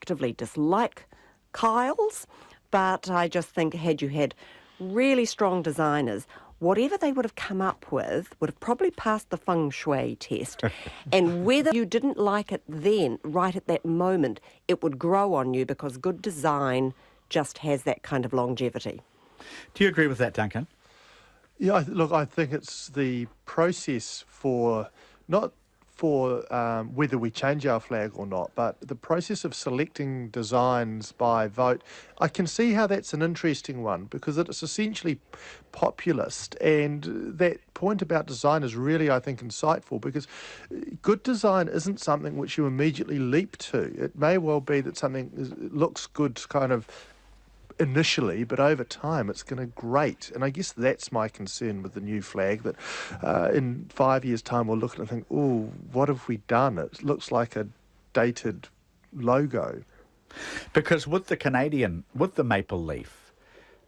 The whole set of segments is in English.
actively dislike Kyle's, but I just think had you had really strong designers, whatever they would have come up with would have probably passed the feng shui test. And whether you didn't like it then, right at that moment, it would grow on you because good design just has that kind of longevity. Do you agree with that, Duncan? Yeah, look, I think it's the process for, not for whether we change our flag or not, but the process of selecting designs by vote. I can see how that's an interesting one because it's essentially populist, and that point about design is really, I think, insightful because good design isn't something which you immediately leap to. It may well be that something looks good kind of initially, but over time it's going to grate. And I guess that's my concern with the new flag, that in 5 years' time we'll look at it and think, oh, what have we done? It looks like a dated logo. Because with the maple leaf,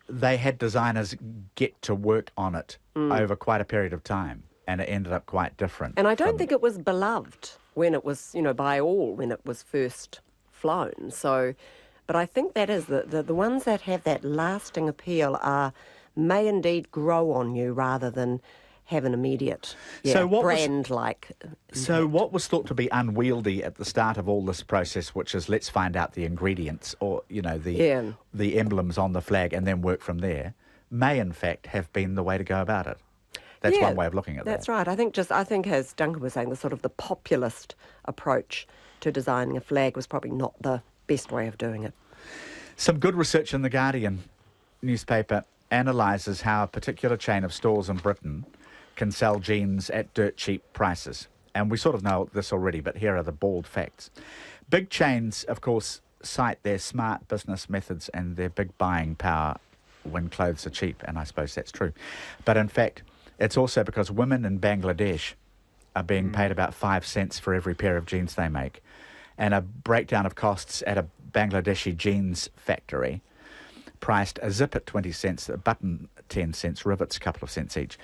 they had designers get to work on it over quite a period of time, and it ended up quite different. And I don't think it was beloved when it was, by all, when it was first flown. So, but I think that is the ones that have that lasting appeal may indeed grow on you rather than have an immediate brand-like impact. So what was thought to be unwieldy at the start of all this process, which is let's find out the ingredients or, the emblems on the flag and then work from there, may in fact have been the way to go about it. That's one way of looking at that. That's right. I think as Duncan was saying, the populist approach to designing a flag was probably not the best way of doing it. Some good research in The Guardian newspaper analyses how a particular chain of stores in Britain can sell jeans at dirt cheap prices. And we sort of know this already, but here are the bald facts. Big chains, of course, cite their smart business methods and their big buying power when clothes are cheap, and I suppose that's true. But in fact, it's also because women in Bangladesh are being paid about 5 cents for every pair of jeans they make. And a breakdown of costs at a Bangladeshi jeans factory priced a zip at 20 cents, a button 10 cents, rivets a couple of cents each.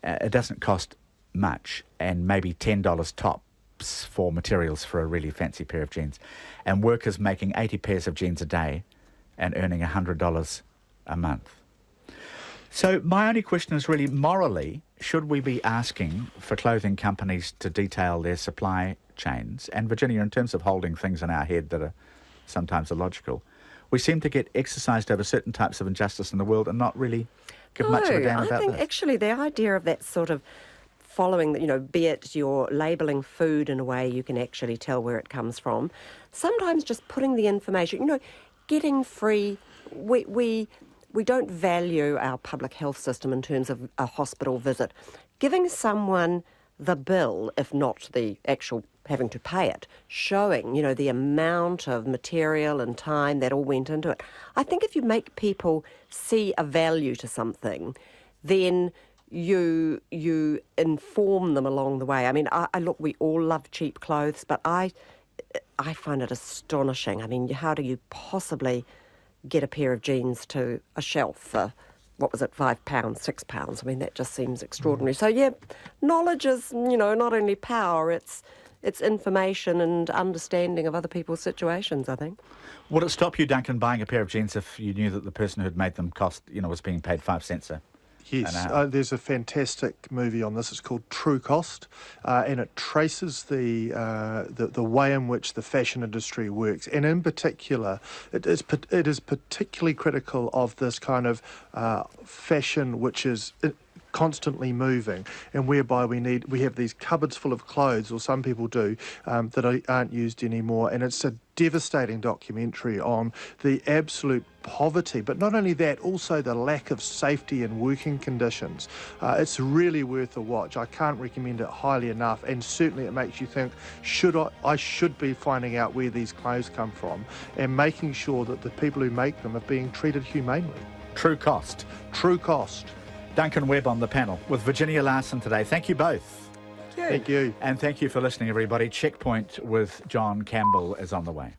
It doesn't cost much, and maybe $10 tops for materials for a really fancy pair of jeans. And workers making 80 pairs of jeans a day and earning $100 a month. So my only question is really, morally, should we be asking for clothing companies to detail their supply chains? And Virginia, in terms of holding things in our head that are sometimes illogical, we seem to get exercised over certain types of injustice in the world and not really give much of a damn about I think this. actually the idea of that sort of following, be it you're labelling food in a way you can actually tell where it comes from, sometimes just putting the information, getting free, we don't value our public health system in terms of a hospital visit. Giving someone the bill, if not the actual having to pay it, showing, the amount of material and time that all went into it. I think if you make people see a value to something, then you inform them along the way. I mean, look, we all love cheap clothes, but I find it astonishing. I mean, how do you possibly get a pair of jeans to a shelf for, what was it, £5, £6? I mean, that just seems extraordinary. So, knowledge is, not only power, it's information and understanding of other people's situations, I think. Would it stop you, Duncan, buying a pair of jeans if you knew that the person who'd made them was being paid 5 cents an hour? Yes, there's a fantastic movie on this. It's called True Cost, and it traces the way in which the fashion industry works, and in particular, it is particularly critical of this kind of fashion which is constantly moving, and whereby we have these cupboards full of clothes, or some people do, that aren't used anymore. And it's a devastating documentary on the absolute poverty, but not only that, also the lack of safety and working conditions. It's really worth a watch. I can't recommend it highly enough, and certainly it makes you think, I should be finding out where these clothes come from and making sure that the people who make them are being treated humanely. True Cost. True Cost. Duncan Webb on the panel with Virginia Larson today. Thank you both. Thank you. And thank you for listening, everybody. Checkpoint with John Campbell is on the way.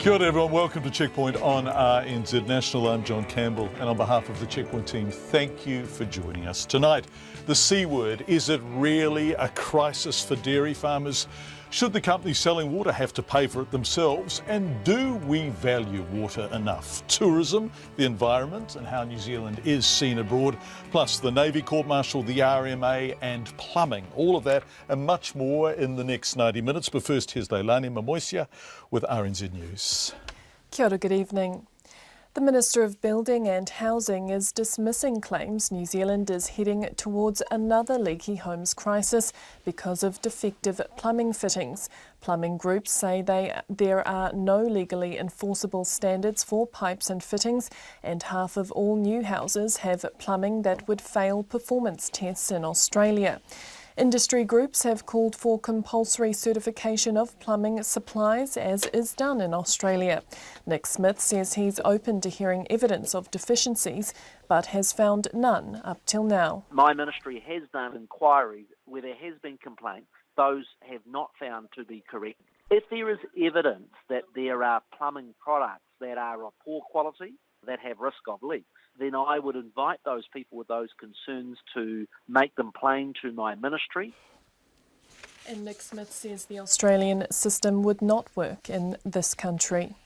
Kia ora everyone, welcome to Checkpoint on RNZ National. I'm John Campbell, and on behalf of the Checkpoint team, thank you for joining us tonight. The C word, is it really a crisis for dairy farmers? Should the companies selling water have to pay for it themselves? And do we value water enough? Tourism, the environment, and how New Zealand is seen abroad, plus the Navy Court-Martial, the RMA and plumbing. All of that and much more in the next 90 minutes. But first, here's Leilani Mamoisia with RNZ News. Kia ora, good evening. The Minister of Building and Housing is dismissing claims New Zealand is heading towards another leaky homes crisis because of defective plumbing fittings. Plumbing groups say there are no legally enforceable standards for pipes and fittings, and half of all new houses have plumbing that would fail performance tests in Australia. Industry groups have called for compulsory certification of plumbing supplies, as is done in Australia. Nick Smith says he's open to hearing evidence of deficiencies, but has found none up till now. My ministry has done inquiries where there has been complaints. Those have not found to be correct. If there is evidence that there are plumbing products that are of poor quality, that have risk of leaks, then I would invite those people with those concerns to make them plain to my ministry. And Nick Smith says the Australian system would not work in this country.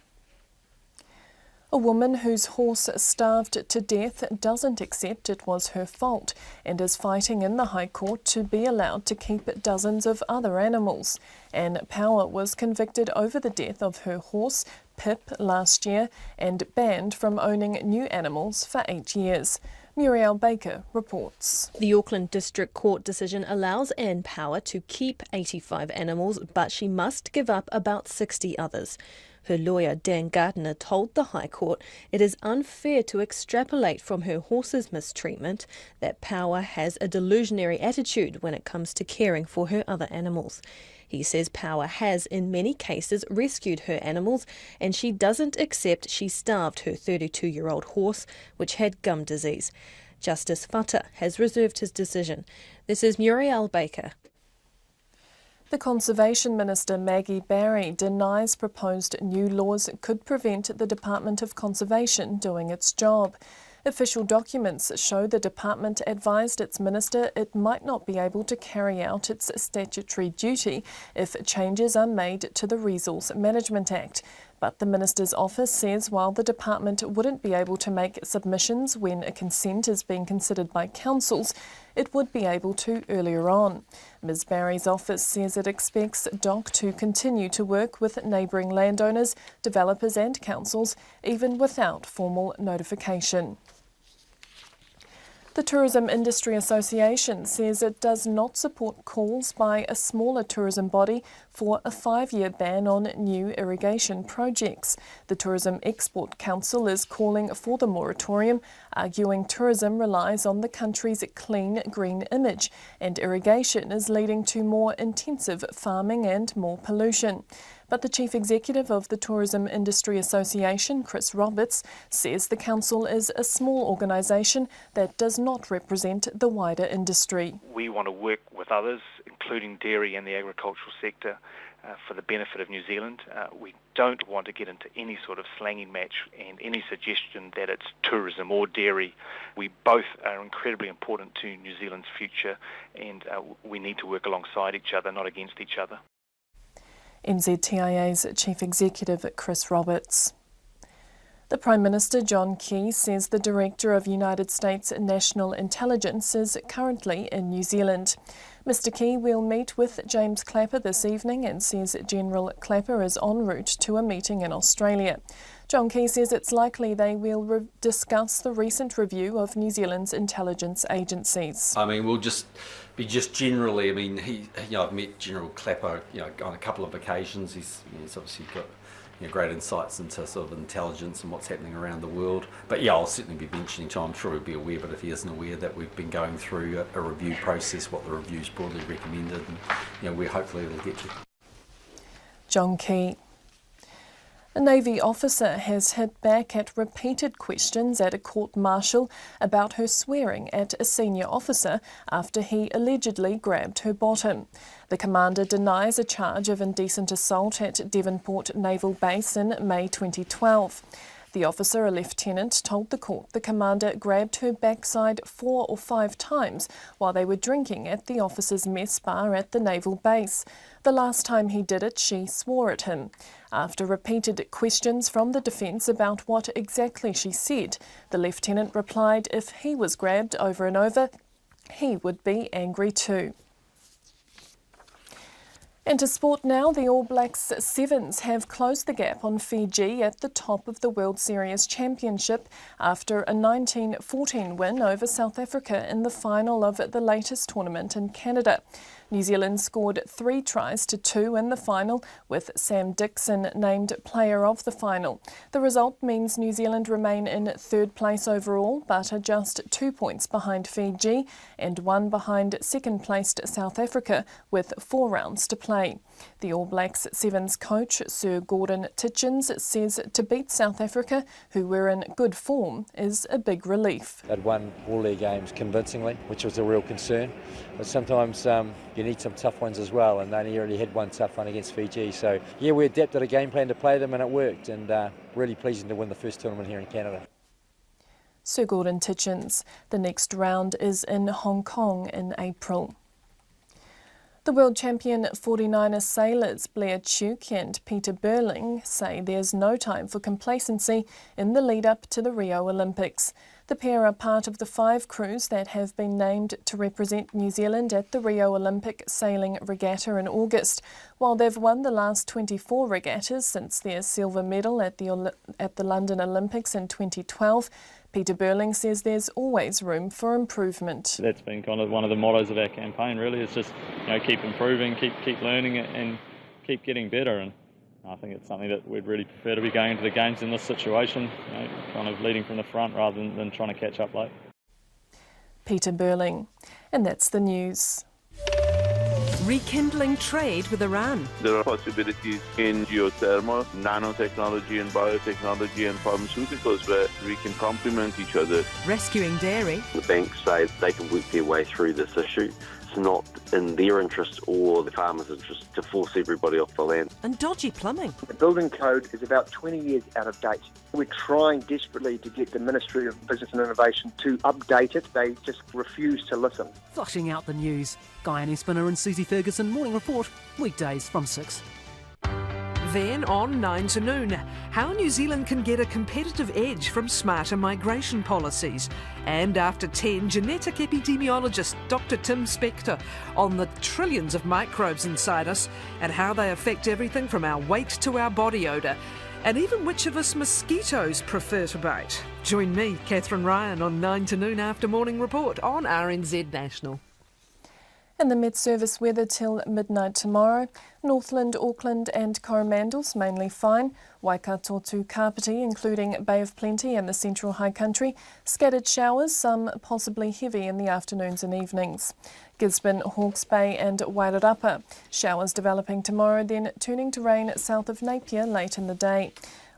A woman whose horse starved to death doesn't accept it was her fault and is fighting in the High Court to be allowed to keep dozens of other animals. Anne Power was convicted over the death of her horse, Pip, last year and banned from owning new animals for 8 years. Muriel Baker reports. The Auckland District Court decision allows Anne Power to keep 85 animals, but she must give up about 60 others. Her lawyer, Dan Gardner, told the High Court it is unfair to extrapolate from her horse's mistreatment that Power has a delusionary attitude when it comes to caring for her other animals. He says Power has, in many cases, rescued her animals, and she doesn't accept she starved her 32-year-old horse, which had gum disease. Justice Fata has reserved his decision. This is Muriel Baker. The Conservation Minister Maggie Barry denies proposed new laws could prevent the Department of Conservation doing its job. Official documents show the department advised its minister it might not be able to carry out its statutory duty if changes are made to the Resource Management Act. But the minister's office says while the department wouldn't be able to make submissions when a consent is being considered by councils, it would be able to earlier on. Ms Barry's office says it expects DOC to continue to work with neighbouring landowners, developers and councils, even without formal notification. The Tourism Industry Association says it does not support calls by a smaller tourism body for a 5-year ban on new irrigation projects. The Tourism Export Council is calling for the moratorium, arguing tourism relies on the country's clean green image and irrigation is leading to more intensive farming and more pollution. But the Chief Executive of the Tourism Industry Association, Chris Roberts, says the council is a small organisation that does not represent the wider industry. We want to work with others, including dairy and the agricultural sector, for the benefit of New Zealand. We don't want to get into any sort of slanging match and any suggestion that it's tourism or dairy. We both are incredibly important to New Zealand's future, and we need to work alongside each other, not against each other. NZTIA's Chief Executive Chris Roberts. The Prime Minister John Key says the Director of United States National Intelligence is currently in New Zealand. Mr Key will meet with James Clapper this evening and says General Clapper is en route to a meeting in Australia. John Key says it's likely they will discuss the recent review of New Zealand's intelligence agencies. I mean, we'll just generally. I mean, I've met General Clapper, on a couple of occasions. He's obviously got great insights into sort of intelligence and what's happening around the world. But I'll certainly be mentioning to him. I'm sure he'll be aware, but if he isn't aware, that we've been going through a review process, what the review's broadly recommended, and where hopefully it'll get to. John Key. A Navy officer has hit back at repeated questions at a court-martial about her swearing at a senior officer after he allegedly grabbed her bottom. The commander denies a charge of indecent assault at Devonport Naval Base in May 2012. The officer, a lieutenant, told the court the commander grabbed her backside 4 or 5 times while they were drinking at the officer's mess bar at the naval base. The last time he did it, she swore at him. After repeated questions from the defence about what exactly she said, the lieutenant replied if he was grabbed over and over, he would be angry too. Into sport now, the All Blacks Sevens have closed the gap on Fiji at the top of the World Series Championship after a 19-14 win over South Africa in the final of the latest tournament in Canada. New Zealand scored 3 tries to 2 in the final, with Sam Dixon named player of the final. The result means New Zealand remain in 3rd place overall, but are just 2 points behind Fiji and 1 behind second-placed South Africa, with 4 rounds to play. The All Blacks Sevens coach, Sir Gordon Titchens, says to beat South Africa, who were in good form, is a big relief. They'd won all their games convincingly, which was a real concern. But sometimes you need some tough ones as well, and they only already had one tough one against Fiji. So, yeah, we adapted a game plan to play them, and it worked, and really pleasing to win the first tournament here in Canada. Sir Gordon Titchens. The next round is in Hong Kong in April. The world champion 49er sailors Blair Tuke and Peter Burling say there's no time for complacency in the lead-up to the Rio Olympics. The pair are part of the 5 crews that have been named to represent New Zealand at the Rio Olympic Sailing Regatta in August. While they've won the last 24 regattas since their silver medal at the London Olympics in 2012, Peter Burling says there's always room for improvement. That's been kind of one of the mottos of our campaign, really. It's just, keep improving, keep learning it, and keep getting better. And I think it's something that we'd really prefer to be going into the games in this situation, kind of leading from the front rather than trying to catch up late. Peter Burling. And that's the news. Rekindling trade with Iran. There are possibilities in geothermal, nanotechnology and biotechnology and pharmaceuticals where we can complement each other. Rescuing dairy. The banks say they can work their way through this issue. It's not in their interest or the farmers' interest to force everybody off the land. And dodgy plumbing. The building code is about 20 years out of date. We're trying desperately to get the Ministry of Business and Innovation to update it. They just refuse to listen. Flushing out the news. Guy Spinner and Susie Ferguson Morning Report, weekdays from 6. Then on 9 to noon, how New Zealand can get a competitive edge from smarter migration policies. And after 10, genetic epidemiologist Dr. Tim Spector on the trillions of microbes inside us and how they affect everything from our weight to our body odour, and even which of us mosquitoes prefer to bite. Join me, Catherine Ryan, on 9 to noon after Morning Report on RNZ National. And the Met Service weather till midnight tomorrow. Northland, Auckland and Coromandels mainly fine. Waikato to Kapiti, including Bay of Plenty and the Central High Country. Scattered showers, some possibly heavy in the afternoons and evenings. Gisborne, Hawke's Bay and Wairarapa. Showers developing tomorrow, then turning to rain south of Napier late in the day.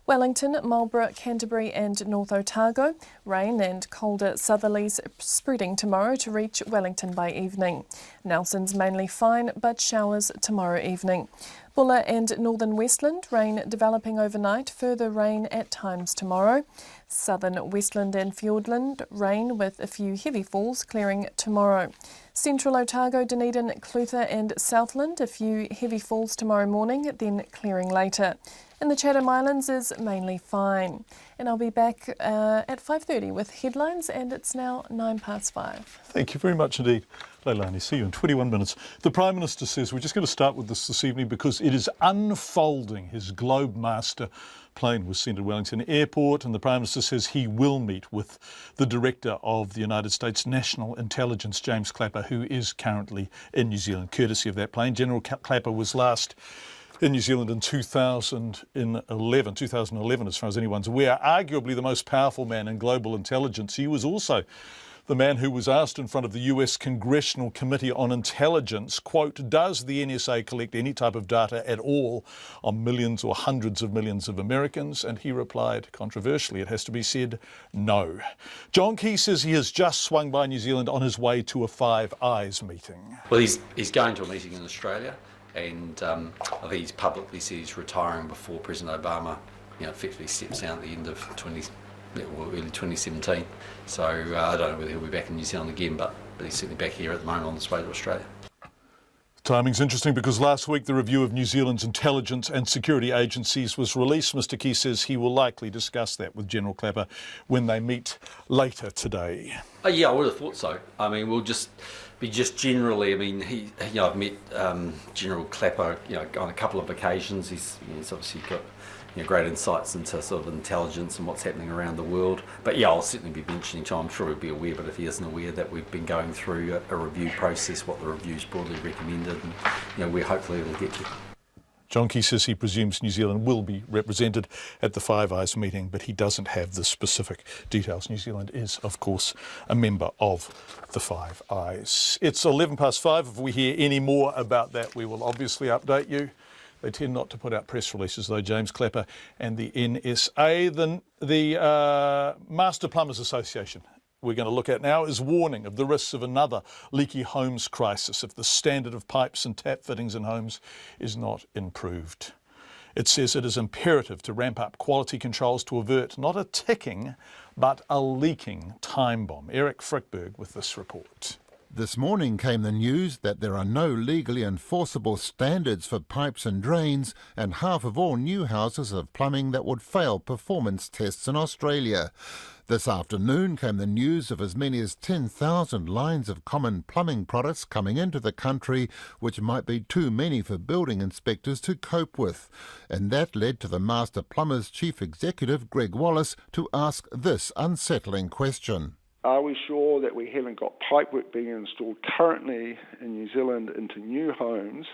Wellington, Marlborough, Canterbury and North Otago. Rain and colder southerlies spreading tomorrow to reach Wellington by evening. Nelson's mainly fine, but showers tomorrow evening. Bulla and Northern Westland, rain developing overnight, further rain at times tomorrow. Southern Westland and Fiordland, rain with a few heavy falls clearing tomorrow. Central Otago, Dunedin, Clutha and Southland, a few heavy falls tomorrow morning, then clearing later. And the Chatham Islands is mainly fine. And I'll be back at 5:30 with headlines, and it's now 5:09. Thank you very much indeed, Leilani. See you in 21 minutes. The Prime Minister says we're just going to start with this evening because it is unfolding. His Globemaster plane was sent to Wellington Airport, and the Prime Minister says he will meet with the Director of the United States National Intelligence, James Clapper, who is currently in New Zealand, courtesy of that plane. General Clapper was last in New Zealand in 2011, as far as anyone's aware, arguably the most powerful man in global intelligence. He was also The man who was asked in front of the US Congressional Committee on Intelligence, quote, does the NSA collect any type of data at all on millions or hundreds of millions of Americans? And he replied, controversially, it has to be said, no. John Key says he has just swung by New Zealand on his way to a Five Eyes meeting. Well, he's going to a meeting in Australia, and I think he's publicly said he's retiring before President Obama, effectively steps down at the end of early 2017. So I don't know whether he'll be back in New Zealand again, but he's certainly back here at the moment on his way to Australia. Timing's interesting because last week the review of New Zealand's intelligence and security agencies was released. Mr Key says he will likely discuss that with General Clapper when they meet later today. Yeah, I would have thought so. I mean, we'll just generally. I mean, I've met General Clapper, on a couple of occasions. He's obviously got great insights into sort of intelligence and what's happening around the world. But yeah, I'll certainly be mentioning to him. I'm sure he'll be aware, but if he isn't aware, that we've been going through a review process, what the review's broadly recommended, and where hopefully it'll get to. John Key says he presumes New Zealand will be represented at the Five Eyes meeting, but he doesn't have the specific details. New Zealand is, of course, a member of the Five Eyes. It's 5:11. If we hear any more about that, we will obviously update you. They tend not to put out press releases, though, James Clapper and the NSA. The Master Plumbers Association we're going to look at now is warning of the risks of another leaky homes crisis if the standard of pipes and tap fittings in homes is not improved. It says it is imperative to ramp up quality controls to avert not a ticking, but a leaking time bomb. Eric Frickberg with this report. This morning came the news that there are no legally enforceable standards for pipes and drains, and half of all new houses have plumbing that would fail performance tests in Australia. This afternoon came the news of as many as 10,000 lines of common plumbing products coming into the country, which might be too many for building inspectors to cope with. And that led to the Master Plumbers Chief Executive, Greg Wallace, to ask this unsettling question. Are we sure that we haven't got pipework being installed currently in New Zealand into new homes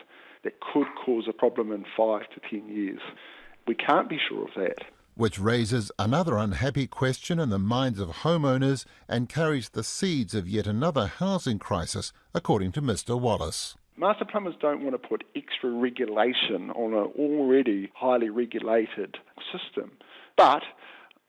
that could cause a problem in 5 to 10 years? We can't be sure of that. Which raises another unhappy question in the minds of homeowners and carries the seeds of yet another housing crisis, according to Mr Wallace. Master plumbers don't want to put extra regulation on an already highly regulated system. But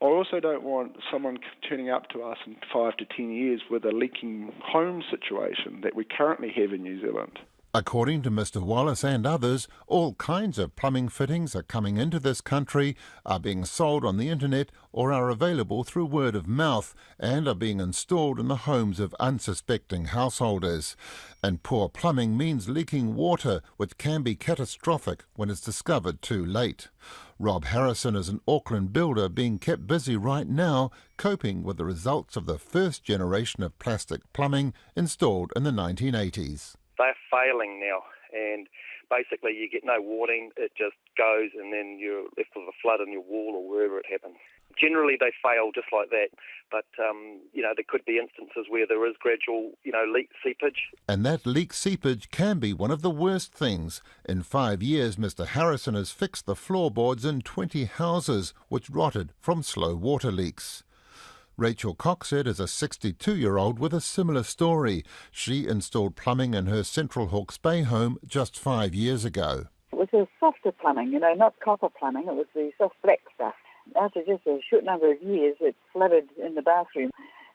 I also don't want someone turning up to us in 5 to 10 years with a leaking home situation that we currently have in New Zealand. According to Mr Wallace and others, all kinds of plumbing fittings are coming into this country, are being sold on the internet or are available through word of mouth and are being installed in the homes of unsuspecting householders. And poor plumbing means leaking water, which can be catastrophic when it's discovered too late. Rob Harrison is an Auckland builder being kept busy right now coping with the results of the first generation of plastic plumbing installed in the 1980s. They're failing now, and basically you get no warning, it just goes and then you're left with a flood in your wall or wherever it happens. Generally they fail just like that, but there could be instances where there is gradual leak seepage. And that leak seepage can be one of the worst things. In 5 years, Mr Harrison has fixed the floorboards in 20 houses which rotted from slow water leaks. Rachel Coxhead is a 62-year-old with a similar story. She installed plumbing in her Central Hawke's Bay home just 5 years ago. It was a softer plumbing, not copper plumbing, it was the soft black stuff. After just a short number of years, it flooded in the bathroom.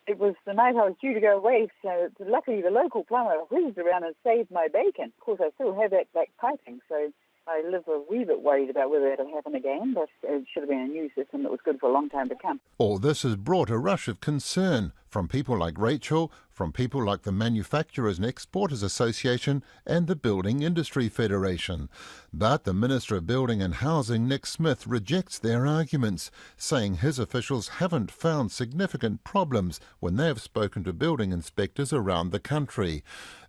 It was the night I was due to go away, so luckily the local plumber whizzed around and saved my bacon. Of course, I still have that black piping, so I live a wee bit worried about whether it'll happen again, but it should have been a new system that was good for a long time to come. All this has brought a rush of concern from people like Rachel, from people like the Manufacturers and Exporters Association and the Building Industry Federation. But the Minister of Building and Housing, Nick Smith, rejects their arguments, saying his officials haven't found significant problems when they have spoken to building inspectors around the country.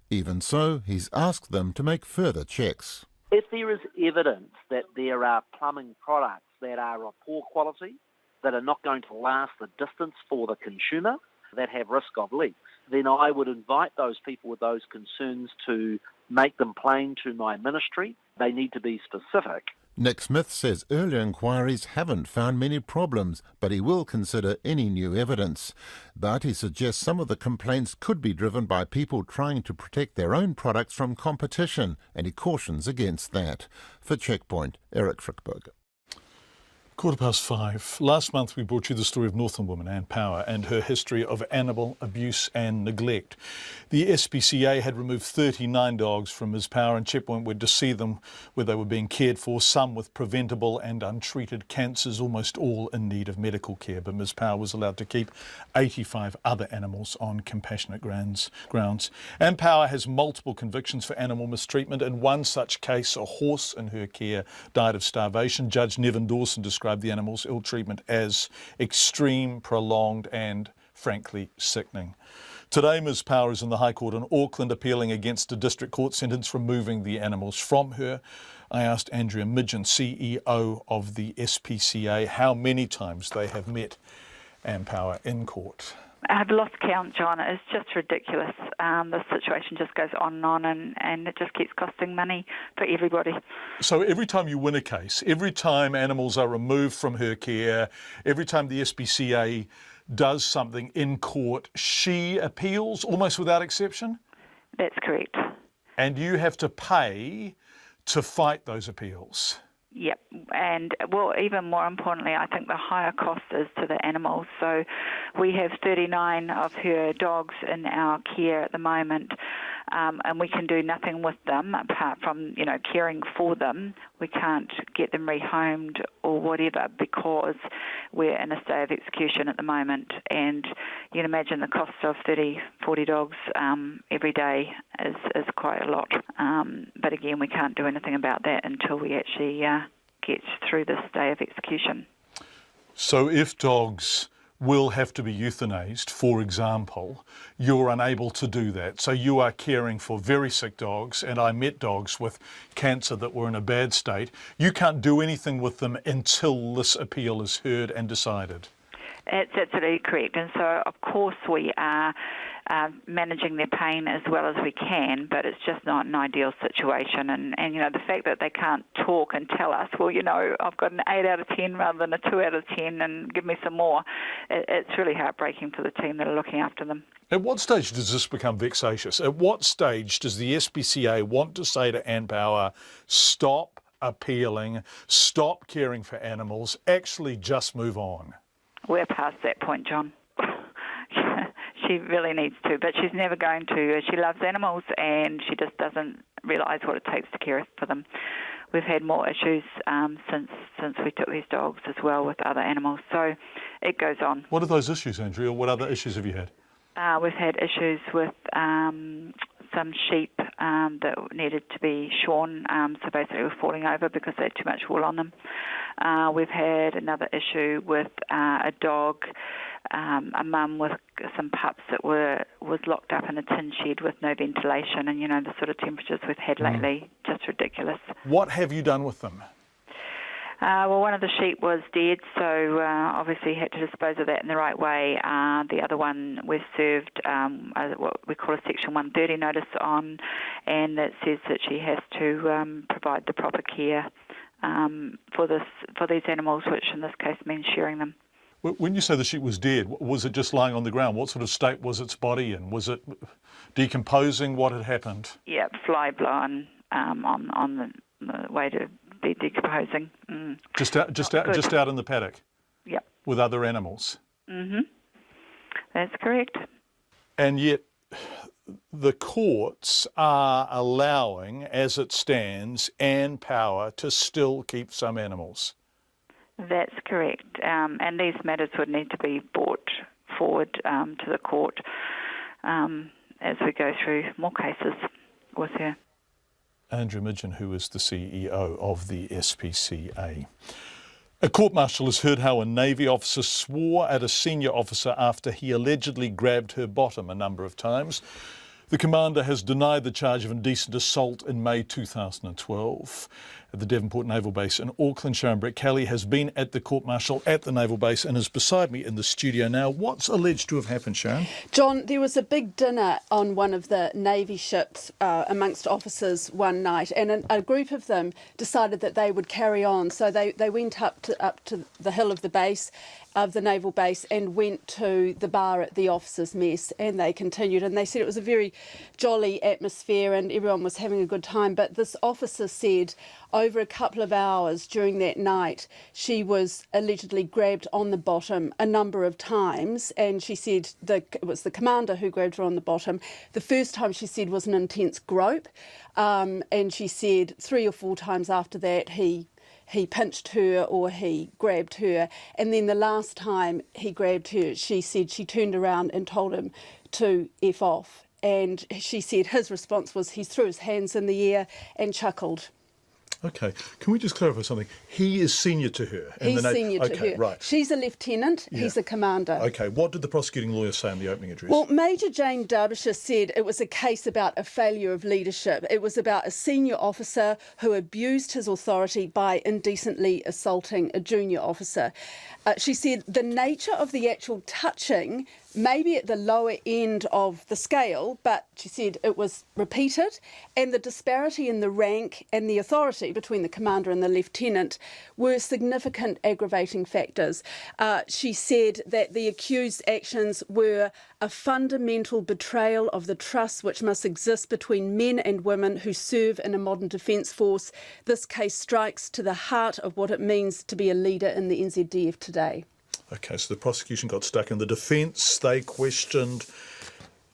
Even so, he's asked them to make further checks. If there is evidence that there are plumbing products that are of poor quality, that are not going to last the distance for the consumer, that have risk of leaks, then I would invite those people with those concerns to make them plain to my ministry. They need to be specific. Nick Smith says earlier inquiries haven't found many problems, but he will consider any new evidence. But he suggests some of the complaints could be driven by people trying to protect their own products from competition, and he cautions against that. For Checkpoint, Eric Frickberg. 5:15. Last month we brought you the story of Northland woman Ann Power and her history of animal abuse and neglect. The SPCA had removed 39 dogs from Ms Power, and Checkpoint went to see them where they were being cared for, some with preventable and untreated cancers, almost all in need of medical care. But Ms Power was allowed to keep 85 other animals on compassionate grounds. Ann Power has multiple convictions for animal mistreatment. In one such case, a horse in her care died of starvation. Judge Nevin Dawson described the animal's ill treatment as extreme, prolonged and frankly sickening. Today Ms Power is in the High Court in Auckland appealing against a district court sentence removing the animals from her. I asked Andrea Midgen, CEO of the SPCA, how many times they have met Ann Power in court. I've lost count, John. It's just ridiculous. The situation just goes on and it just keeps costing money for everybody. So every time you win a case, every time animals are removed from her care, every time the SPCA does something in court, she appeals almost without exception? That's correct. And you have to pay to fight those appeals? Yep, and well, even more importantly, I think the higher cost is to the animals. So we have 39 of her dogs in our care at the moment, and we can do nothing with them apart from, caring for them. We can't get them rehomed or whatever because we're in a state of execution at the moment. And you can imagine the cost of 30, 40 dogs every day is quite a lot. But again, we can't do anything about that until we actually get through this day of execution. So if dogs will have to be euthanized, for example, you're unable to do that. So you are caring for very sick dogs, and I met dogs with cancer that were in a bad state. You can't do anything with them until this appeal is heard and decided. It's absolutely correct. And so, of course, we are managing their pain as well as we can, but it's just not an ideal situation. And the fact that they can't talk and tell us, well, I've got an 8 out of 10 rather than a 2 out of 10 and give me some more, it's really heartbreaking for the team that are looking after them. At what stage does this become vexatious? At what stage does the SPCA want to say to Ann Power, stop appealing, stop caring for animals, actually just move on? We're past that point, John. She really needs to, but she's never going to. She loves animals and she just doesn't realise what it takes to care for them. We've had more issues since we took these dogs as well with other animals, so it goes on. What are those issues, Andrea? What other issues have you had? We've had issues with some sheep that needed to be shorn, so basically were falling over because they had too much wool on them. We've had another issue with a dog, a mum with some pups that was locked up in a tin shed with no ventilation, and the sort of temperatures we've had lately, just ridiculous. What have you done with them? Well, one of the sheep was dead, so obviously had to dispose of that in the right way. The other one we've served what we call a Section 130 notice on, and that says that she has to provide the proper care for these animals, which in this case means shearing them. When you say the sheep was dead, was it just lying on the ground? What sort of state was its body in? Was it decomposing? What had happened? Yeah, fly blown on the way to be decomposing. Just out in the paddock? Yep. With other animals? Mm-hmm. That's correct. And yet the courts are allowing, as it stands, Ann Power to still keep some animals. That's correct. And these matters would need to be brought forward to the court as we go through more cases with her. Andrea Midgen, who is the CEO of the SPCA. A court-martial has heard how a Navy officer swore at a senior officer after he allegedly grabbed her bottom a number of times. The commander has denied the charge of indecent assault in May 2012. at the Devonport Naval Base in Auckland. Sharon Brett-Kelly has been at the court-martial at the Naval Base and is beside me in the studio now. What's alleged to have happened, Sharon? John, there was a big dinner on one of the Navy ships amongst officers one night, and a group of them decided that they would carry on. So they went up to the hill of the base, of the naval base, and went to the bar at the officers' mess, and they continued, and they said it was a very jolly atmosphere and everyone was having a good time. But this officer said over a couple of hours during that night she was allegedly grabbed on the bottom a number of times, and she said it was the commander who grabbed her on the bottom. The first time, she said, was an intense grope, and she said 3 or 4 times after that he pinched her or he grabbed her. And then the last time he grabbed her, she said she turned around and told him to F off. And she said his response was he threw his hands in the air and chuckled. Okay, can we just clarify something? He is senior to her. He's senior to her. Right. She's a lieutenant, he's a commander. Okay, what did the prosecuting lawyer say in the opening address? Well, Major Jane Derbyshire said it was a case about a failure of leadership. It was about a senior officer who abused his authority by indecently assaulting a junior officer. She said the nature of the actual touching may be at the lower end of the scale, but she said it was repeated, and the disparity in the rank and the authority between the commander and the lieutenant were significant aggravating factors. She said that the accused's actions were a fundamental betrayal of the trust which must exist between men and women who serve in a modern defence force. This case strikes to the heart of what it means to be a leader in the NZDF today. Okay, so the prosecution got stuck in the defence. They questioned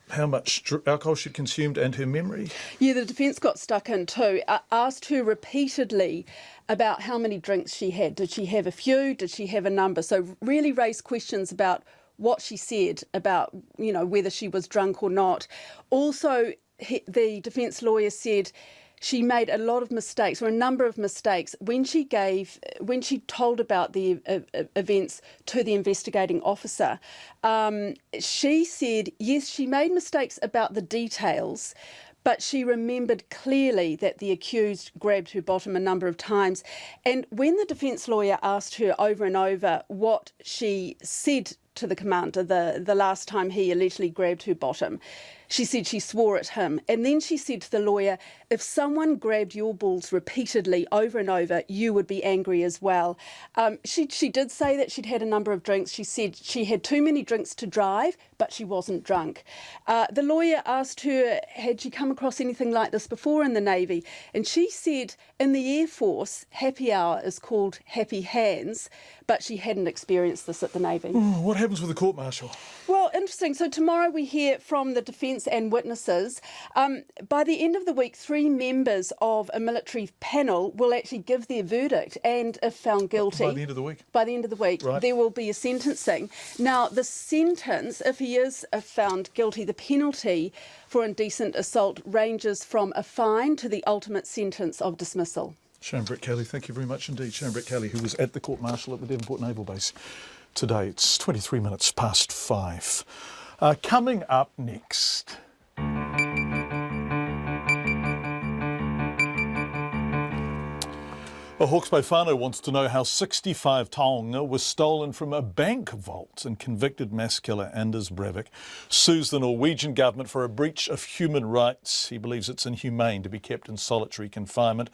how much alcohol she consumed and her memory. Yeah, the defence got stuck in too. Asked her repeatedly about how many drinks she had. Did she have a few? Did she have a number? So really raised questions about what she said about, whether she was drunk or not. Also, the defence lawyer said she made a lot of mistakes, or a number of mistakes, when she told about the events to the investigating officer. She said, yes, she made mistakes about the details, but she remembered clearly that the accused grabbed her bottom a number of times. And when the defence lawyer asked her over and over what she said to the commander the last time he allegedly grabbed her bottom, she said she swore at him. And then she said to the lawyer, if someone grabbed your balls repeatedly over and over, you would be angry as well. She did say that she'd had a number of drinks. She said she had too many drinks to drive, but she wasn't drunk. The lawyer asked her, had she come across anything like this before in the Navy? And she said in the Air Force, happy hour is called happy hands, but she hadn't experienced this at the Navy. What happens with the court-martial? Well, interesting. So tomorrow we hear from the defence and witnesses. By the end of the week, 3 members of a military panel will actually give their verdict, and if found guilty... By the end of the week? By the end of the week, right. There will be a sentencing. Now, the sentence, if he is found guilty, the penalty for indecent assault ranges from a fine to the ultimate sentence of dismissal. Sharon Brett-Kelly, thank you very much indeed. Sharon Brett-Kelly, who was at the court-martial at the Devonport Naval Base today. It's 23 minutes past 5. Coming up next... A Hawke's Bay whānau wants to know how 65 taonga was stolen from a bank vault, and convicted mass killer Anders Breivik sues the Norwegian government for a breach of human rights. He believes it's inhumane to be kept in solitary confinement.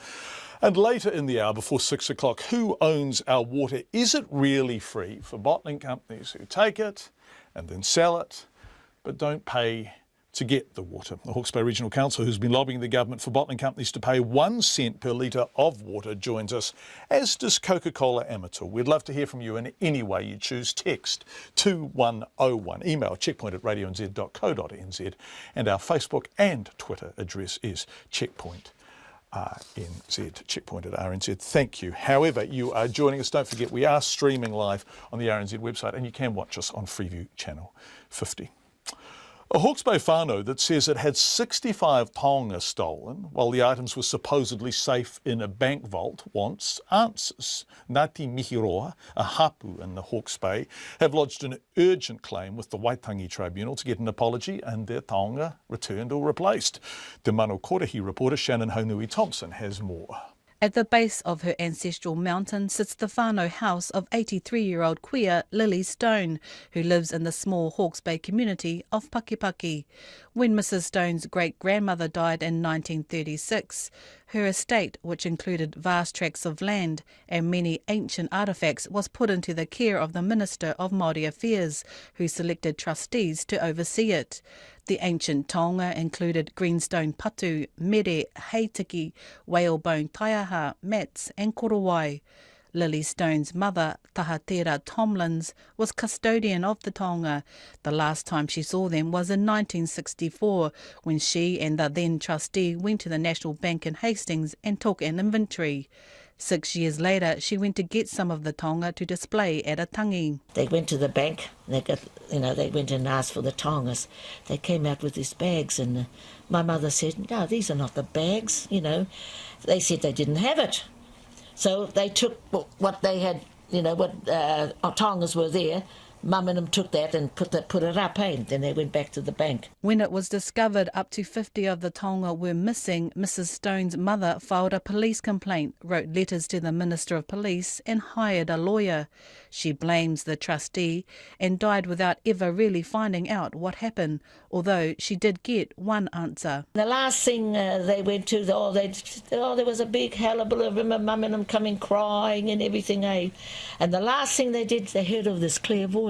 And later in the hour, before 6 o'clock, who owns our water? Is it really free for bottling companies who take it and then sell it, but don't pay to get the water? The Hawke's Bay Regional Council, who's been lobbying the government for bottling companies to pay 1 cent per litre of water, joins us, as does Coca-Cola Amateur. We'd love to hear from you in any way you choose. Text 2101, email checkpoint@radionz.co.nz, and our Facebook and Twitter address is Checkpoint RNZ, checkpoint@RNZ. Thank you. However you are joining us, don't forget we are streaming live on the RNZ website, and you can watch us on Freeview Channel 50. A Hawke's Bay whānau that says it had 65 taonga stolen while the items were supposedly safe in a bank vault wants answers. Ngāti Mihiroa, a hapu in the Hawke's Bay, have lodged an urgent claim with the Waitangi Tribunal to get an apology and their taonga returned or replaced. Te Mano Korahi reporter Shannon Haunui-Thompson has more. At the base of her ancestral mountain sits the whānau house of 83-year-old queer Lily Stone, who lives in the small Hawke's Bay community of Pakipaki. When Mrs. Stone's great-grandmother died in 1936, her estate, which included vast tracts of land and many ancient artefacts, was put into the care of the Minister of Māori Affairs, who selected trustees to oversee it. The ancient taonga included greenstone patu, mere, heitiki, whalebone taiaha, mats and korowai. Lily Stone's mother, Tahatera Tomlins, was custodian of the taonga. The last time she saw them was in 1964, when she and the then trustee went to the National Bank in Hastings and took an inventory. 6 years later, she went to get some of the taonga to display at a tangi. They went to the bank, they went and asked for the taongas. They came out with these bags, and my mother said, no, these are not the bags, They said they didn't have it. So they took what they had, what taongas were there. Mum and them took that and put it up, Then they went back to the bank. When it was discovered up to 50 of the taonga were missing, Mrs. Stone's mother filed a police complaint, wrote letters to the Minister of Police and hired a lawyer. She blames the trustee and died without ever really finding out what happened, although she did get one answer. The last thing they went to, there was a big hullabaloo. I remember Mum and them coming crying and everything, And the last thing they did, they heard of this clairvoyant.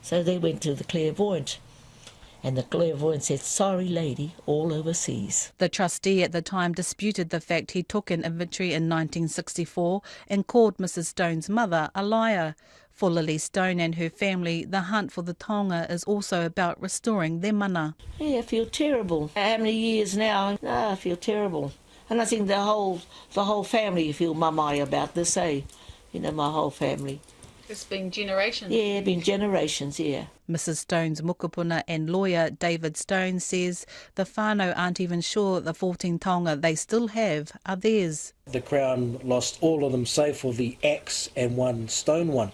So they went to the clairvoyant, and the clairvoyant said, sorry lady, all overseas. The trustee at the time disputed the fact he took an inventory in 1964 and called Mrs. Stone's mother a liar. For Lily Stone and her family, the hunt for the taonga is also about restoring their mana. Yeah, I feel terrible. How many years now? I feel terrible. And I think the whole family feel mamai about this, my whole family. It's been generations. Yeah, been generations, yeah. Mrs. Stone's mukapuna and lawyer David Stone says the whānau aren't even sure the 14 taonga they still have are theirs. The Crown lost all of them save for the axe and one stone one.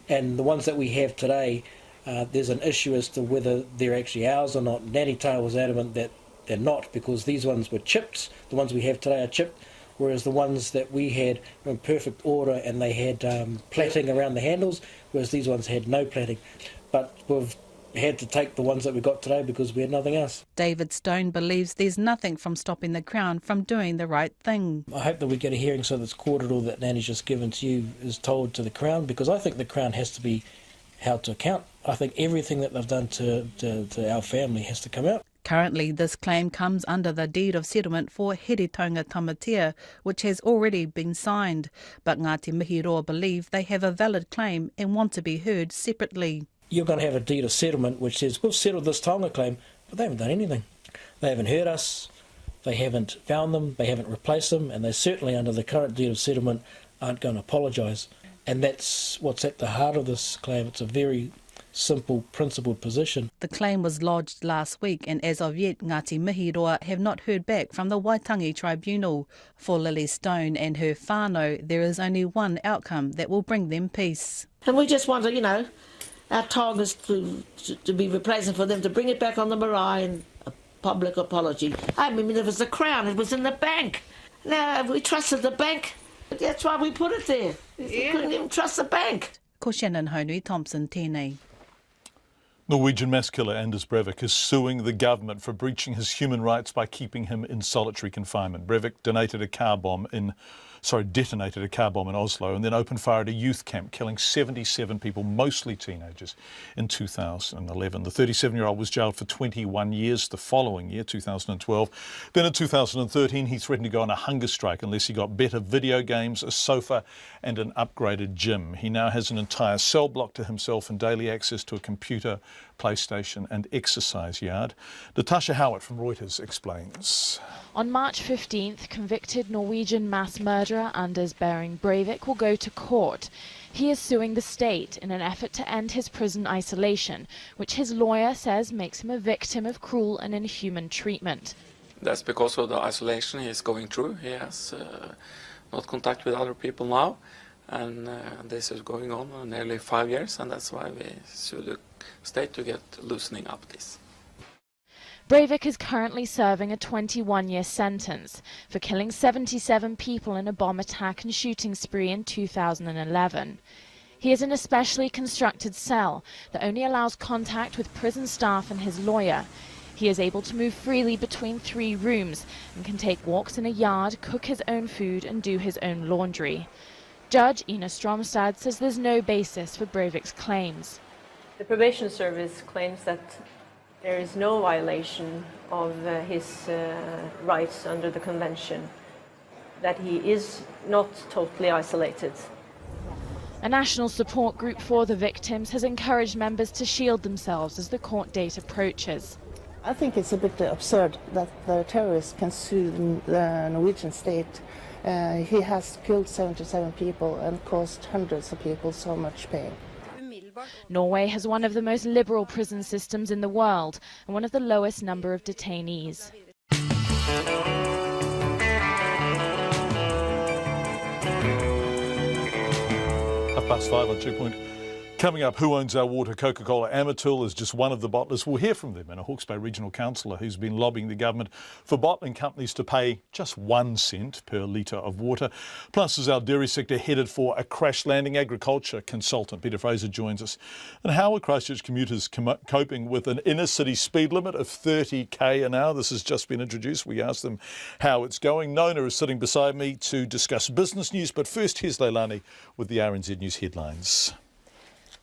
And the ones that we have today, there's an issue as to whether they're actually ours or not. Natty Tail was adamant that they're not, because these ones were chipped. The ones we have today are chipped, whereas the ones that we had were in perfect order and they had plaiting around the handles, whereas these ones had no plaiting. But we've had to take the ones that we got today because we had nothing else. David Stone believes there's nothing from stopping the Crown from doing the right thing. I hope that we get a hearing so that's courted, all that Nanny's just given to you is told to the Crown, because I think the Crown has to be held to account. I think everything that they've done to our family has to come out. Currently, this claim comes under the deed of settlement for Heretaunga Tamatea, which has already been signed. But Ngāti Mihiroa believe they have a valid claim and want to be heard separately. You're going to have a deed of settlement which says, we've settled this taonga claim, but they haven't done anything. They haven't heard us, they haven't found them, they haven't replaced them, and they certainly, under the current deed of settlement, aren't going to apologise. And that's what's at the heart of this claim. It's a very simple, principled position. The claim was lodged last week, and as of yet, Ngāti Mihiroa have not heard back from the Waitangi Tribunal. For Lily Stone and her whānau, there is only one outcome that will bring them peace. And we just want our taongas to be replacing, for them to bring it back on the marae, and a public apology. I mean, if it was the Crown, it was in the bank. Now, we trusted the bank. That's why we put it there. We couldn't even trust the bank. Ko Shannon Honui Thompson, tēnei. Norwegian mass killer Anders Breivik is suing the government for breaching his human rights by keeping him in solitary confinement. Breivik detonated a car bomb in Oslo and then opened fire at a youth camp, killing 77 people, mostly teenagers, in 2011. The 37-year-old was jailed for 21 years the following year, 2012. Then in 2013, he threatened to go on a hunger strike unless he got better video games, a sofa and an upgraded gym. He now has an entire cell block to himself and daily access to a computer, PlayStation and exercise yard. Natasha Howard from Reuters explains. On March 15th, convicted Norwegian mass murderer Anders Breivik will go to court. He is suing the state in an effort to end his prison isolation, which his lawyer says makes him a victim of cruel and inhuman treatment. That's because of the isolation he is going through. He has not contact with other people now, and this is going on nearly 5 years, and that's why we sue the state to get loosening up this. Breivik is currently serving a 21-year sentence for killing 77 people in a bomb attack and shooting spree in 2011. He is in a specially constructed cell that only allows contact with prison staff and his lawyer. He is able to move freely between 3 rooms and can take walks in a yard, cook his own food and do his own laundry. Judge Ina Stromstad says there's no basis for Breivik's claims. The probation service claims that there is no violation of his rights under the convention, that he is not totally isolated. A national support group for the victims has encouraged members to shield themselves as the court date approaches. I think it's a bit absurd that the terrorists can sue the Norwegian state. He has killed 77 people and caused hundreds of people so much pain. Norway has one of the most liberal prison systems in the world and one of the lowest number of detainees. 5:30 on Checkpoint. Coming up, who owns our water? Coca-Cola Amatil is just one of the bottlers. We'll hear from them and a Hawke's Bay Regional Councillor who's been lobbying the government for bottling companies to pay just 1 cent per litre of water. Plus, is our dairy sector headed for a crash landing? Agriculture consultant Peter Fraser joins us. And how are Christchurch commuters coping with an inner city speed limit of 30k an hour? This has just been introduced. We asked them how it's going. Nona is sitting beside me to discuss business news. But first, here's Leilani with the RNZ News headlines.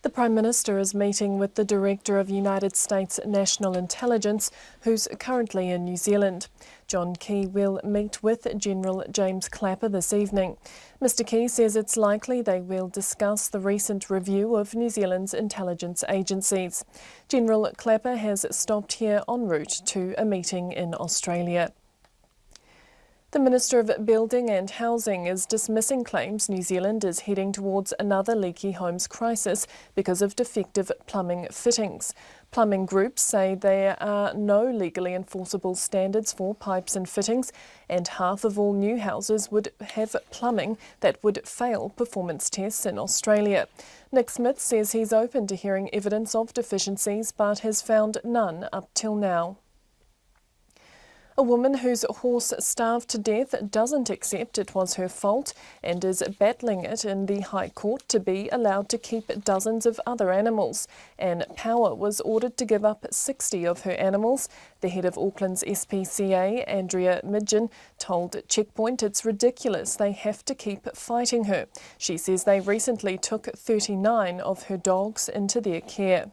The Prime Minister is meeting with the Director of United States National Intelligence, who's currently in New Zealand. John Key will meet with General James Clapper this evening. Mr Key says it's likely they will discuss the recent review of New Zealand's intelligence agencies. General Clapper has stopped here en route to a meeting in Australia. The Minister of Building and Housing is dismissing claims New Zealand is heading towards another leaky homes crisis because of defective plumbing fittings. Plumbing groups say there are no legally enforceable standards for pipes and fittings, and half of all new houses would have plumbing that would fail performance tests in Australia. Nick Smith says he's open to hearing evidence of deficiencies but has found none up till now. A woman whose horse starved to death doesn't accept it was her fault and is battling it in the High Court to be allowed to keep dozens of other animals. Anne Power was ordered to give up 60 of her animals. The head of Auckland's SPCA, Andrea Midgen, told Checkpoint it's ridiculous they have to keep fighting her. She says they recently took 39 of her dogs into their care.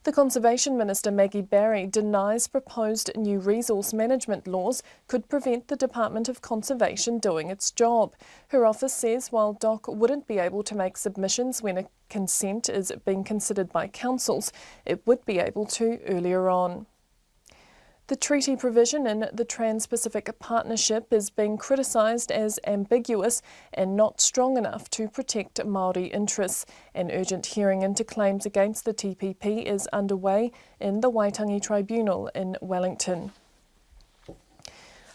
The Conservation Minister Maggie Barry denies proposed new resource management laws could prevent the Department of Conservation doing its job. Her office says while DOC wouldn't be able to make submissions when a consent is being considered by councils, it would be able to earlier on. The treaty provision in the Trans-Pacific Partnership is being criticised as ambiguous and not strong enough to protect Māori interests. An urgent hearing into claims against the TPP is underway in the Waitangi Tribunal in Wellington.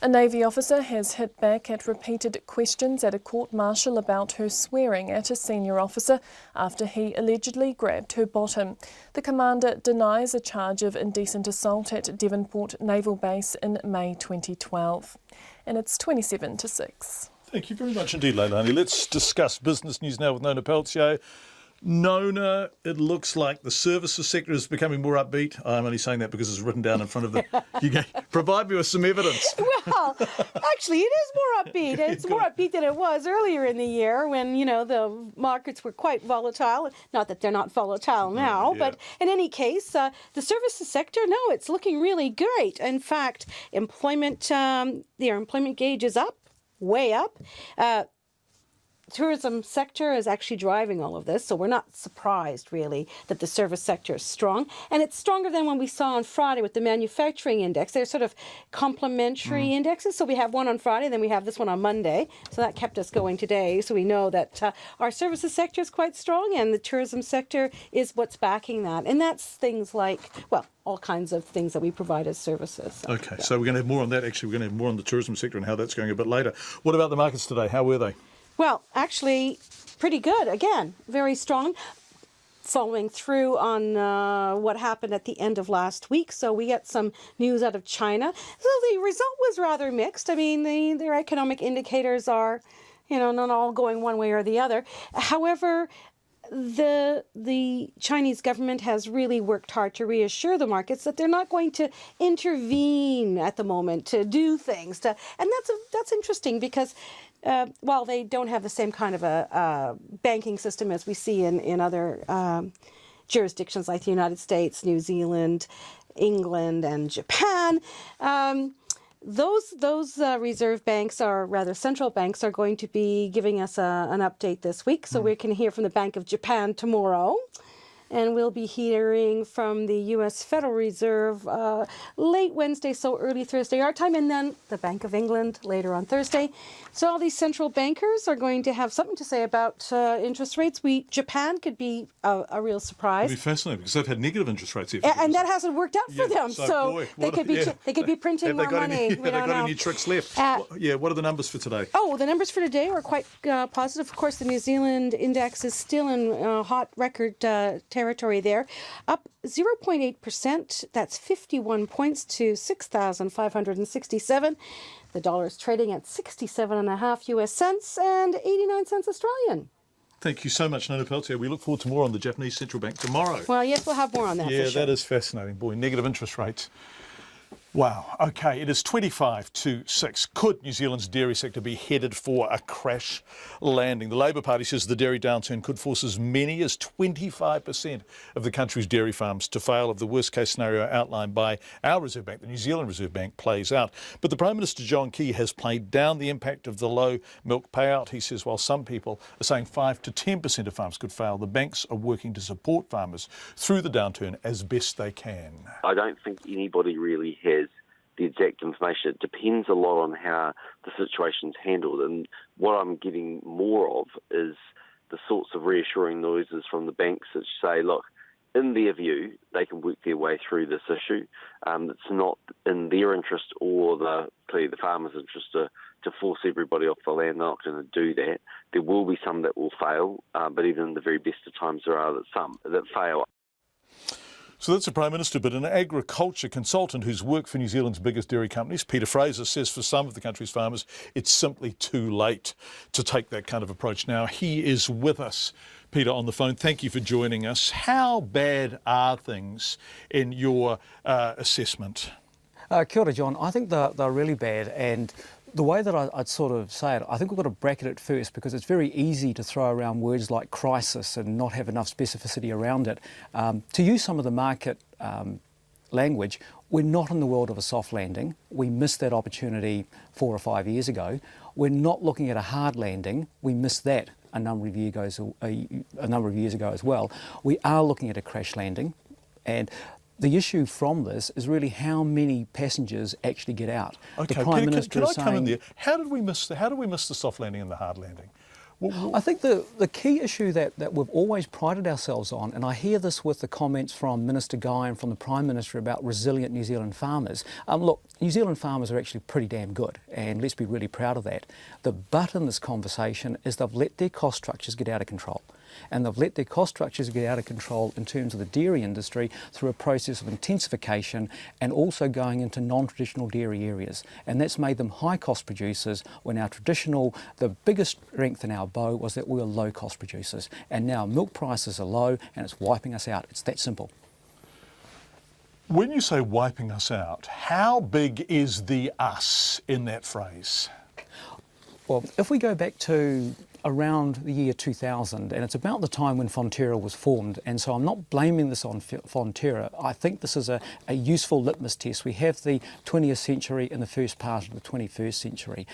A Navy officer has hit back at repeated questions at a court-martial about her swearing at a senior officer after he allegedly grabbed her bottom. The commander denies a charge of indecent assault at Devonport Naval Base in May 2012. And it's 27 to 6. Thank you very much indeed, Leilani. Let's discuss business news now with Nona Peltier. Nona, it looks like the services sector is becoming more upbeat. I'm only saying that because it's written down in front of the... You provide me with some evidence. Well, actually, it is more upbeat. It's more upbeat than it was earlier in the year when, you know, the markets were quite volatile. Not that they're not volatile now, but in any case, the services sector, no, it's looking really great. In fact, employment, the employment gauge is up, way up. Tourism sector is actually driving all of this, so we're not surprised really that the service sector is strong, and it's stronger than when we saw on Friday with the manufacturing index. They're sort of complementary indexes, so we have one on Friday, then we have this one on Monday, so that kept us going today. So we know that our services sector is quite strong, and the tourism sector is what's backing that, and that's things like, well, all kinds of things that we provide as services. Okay, so we're going to have more on that. Actually, we're going to have more on the tourism sector and how that's going a bit later. What about the markets today? How were they? Well, actually, pretty good. Again, very strong. following through on what happened at the end of last week. So we get some news out of China. So the result was rather mixed. I mean, their economic indicators are, not all going one way or the other. However, the Chinese government has really worked hard to reassure the markets that they're not going to intervene at the moment to do things. And that's interesting because while they don't have the same kind of a banking system as we see in other jurisdictions like the United States, New Zealand, England, and Japan, those reserve banks, or rather central banks, are going to be giving us an update this week. So we can hear from the Bank of Japan tomorrow. And we'll be hearing from the U.S. Federal Reserve late Wednesday, so early Thursday our time, and then the Bank of England later on Thursday. So all these central bankers are going to have something to say about interest rates. Japan could be a real surprise. It'd be fascinating because they've had negative interest rates here. And that hasn't worked out for them. So they could be printing more money. Have they got any tricks left? What are the numbers for today? Oh, the numbers for today are quite positive. Of course, the New Zealand index is still in hot record territory there, up 0.8%. That's 51 points to 6,567. The dollar is trading at 67.5 US cents and 89 cents Australian. Thank you so much, Nona Peltier. We look forward to more on the Japanese Central Bank tomorrow. Well, yes, we'll have more on that. Yeah, for sure. that is fascinating. Boy, negative interest rates. Wow. Okay, it is 25 to 6. Could New Zealand's dairy sector be headed for a crash landing? The Labour Party says the dairy downturn could force as many as 25% of the country's dairy farms to fail if the worst-case scenario outlined by our Reserve Bank, the New Zealand Reserve Bank, plays out. But the Prime Minister, John Campbell, has played down the impact of the low milk payout. He says while some people are saying 5 to 10% of farms could fail, the banks are working to support farmers through the downturn as best they can. I don't think anybody really has the exact information. It depends a lot on how the situation's handled, and what I'm getting more of is the sorts of reassuring noises from the banks that say, look, in their view, they can work their way through this issue. It's not in their interest or clearly the farmers' interest to force everybody off the land. They're not going to do that. There will be some that will fail, but even in the very best of times, there are some that fail. So that's the Prime Minister, but an agriculture consultant who's worked for New Zealand's biggest dairy companies, Peter Fraser, says for some of the country's farmers, it's simply too late to take that kind of approach. Now, he is with us, Peter, on the phone. Thank you for joining us. How bad are things in your assessment? Kia ora, John. I think they're really bad, and the way that I'd sort of say it, I think we've got to bracket it first because it's very easy to throw around words like crisis and not have enough specificity around it. To use some of the market language, we're not in the world of a soft landing. We missed that opportunity 4 or 5 years ago. We're not looking at a hard landing. We missed that a number of years ago as well. We are looking at a crash landing, and the issue from this is really how many passengers actually get out. Okay, the Prime Peter, Minister can is I come in saying, there? How did we miss the soft landing and the hard landing? I think the key issue that we've always prided ourselves on, and I hear this with the comments from Minister Guy and from the Prime Minister about resilient New Zealand farmers. Look, New Zealand farmers are actually pretty damn good, and let's be really proud of that. The but in this conversation is they've let their cost structures get out of control. And they've let their cost structures get out of control in terms of the dairy industry through a process of intensification and also going into non-traditional dairy areas. And that's made them high-cost producers when the biggest strength in our bow was that we were low-cost producers. And now milk prices are low and it's wiping us out. It's that simple. When you say wiping us out, how big is the us in that phrase? Well, if we go back to around the year 2000, and it's about the time when Fonterra was formed, and so I'm not blaming this on Fonterra. I think this is a useful litmus test. We have the 20th century and the first part of the 21st century.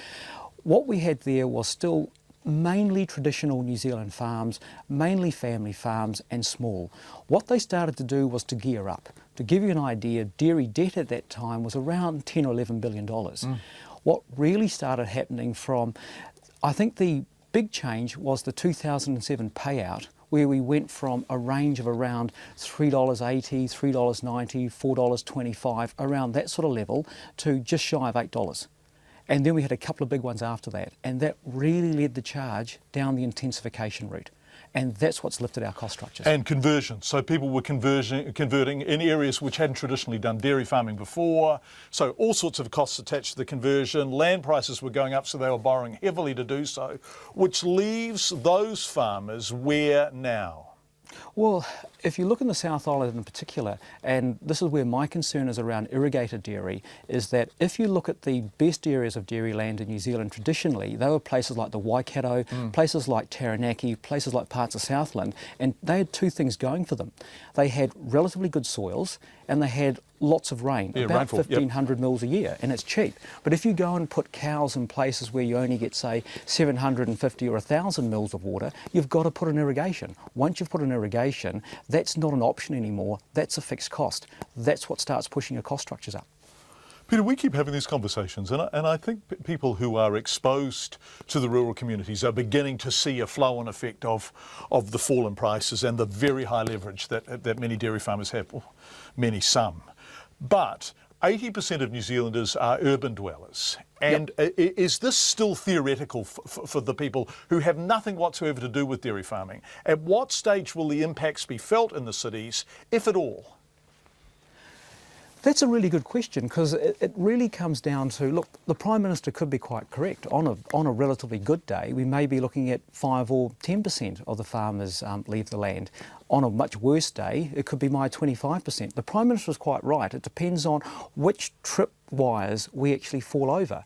What we had there was still mainly traditional New Zealand farms, mainly family farms and small. What they started to do was to gear up. To give you an idea, dairy debt at that time was around $10 or $11 billion. What really started happening I think the big change was the 2007 payout, where we went from a range of around $3.80, $3.90, $4.25, around that sort of level, to just shy of $8. And then we had a couple of big ones after that, and that really led the charge down the intensification route. And that's what's lifted our cost structures. And conversion. So people were converting in areas which hadn't traditionally done dairy farming before. So all sorts of costs attached to the conversion. Land prices were going up, so they were borrowing heavily to do so, which leaves those farmers where now? Well, if you look in the South Island in particular, and this is where my concern is around irrigated dairy, is that if you look at the best areas of dairy land in New Zealand traditionally, they were places like the Waikato, places like Taranaki, places like parts of Southland, and they had two things going for them. They had relatively good soils and they had lots of rain, about rainfall, 1,500 mils a year, and it's cheap. But if you go and put cows in places where you only get, say, 750 or 1,000 mils of water, you've got to put in irrigation. Once you've put in irrigation, that's not an option anymore. That's a fixed cost. That's what starts pushing your cost structures up. Peter, we keep having these conversations, and I think people who are exposed to the rural communities are beginning to see a flow-on effect of the fall in prices and the very high leverage that many dairy farmers have, well, some. But 80% of New Zealanders are urban dwellers. And is this still theoretical for the people who have nothing whatsoever to do with dairy farming? At what stage will the impacts be felt in the cities, if at all? That's a really good question, because it really comes down to, look, the Prime Minister could be quite correct. On a relatively good day, we may be looking at 5 or 10% of the farmers leave the land. On a much worse day, it could be my 25%. The Prime Minister is quite right. It depends on which tripwires we actually fall over.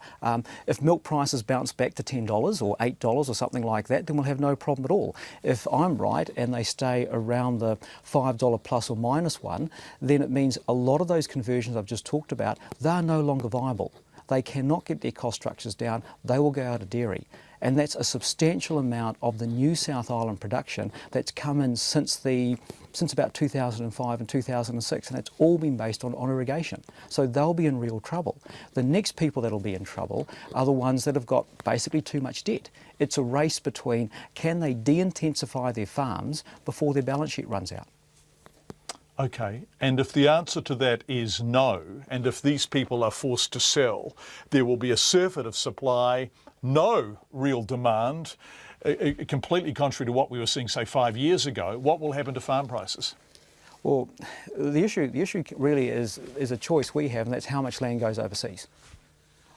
If milk prices bounce back to $10 or $8 or something like that, then we'll have no problem at all. If I'm right and they stay around the $5 plus or minus one, then it means a lot of those conversions I've just talked about, they're no longer viable. They cannot get their cost structures down. They will go out of dairy. And that's a substantial amount of the new South Island production that's come in since about 2005 and 2006, and it's all been based on irrigation. So they'll be in real trouble. The next people that'll be in trouble are the ones that have got basically too much debt. It's a race between, can they de-intensify their farms before their balance sheet runs out? Okay, and if the answer to that is no, and if these people are forced to sell, there will be a surfeit of supply, no real demand, completely contrary to what we were seeing, say, 5 years ago. What will happen to farm prices? Well, the issue really is a choice we have, and that's how much land goes overseas.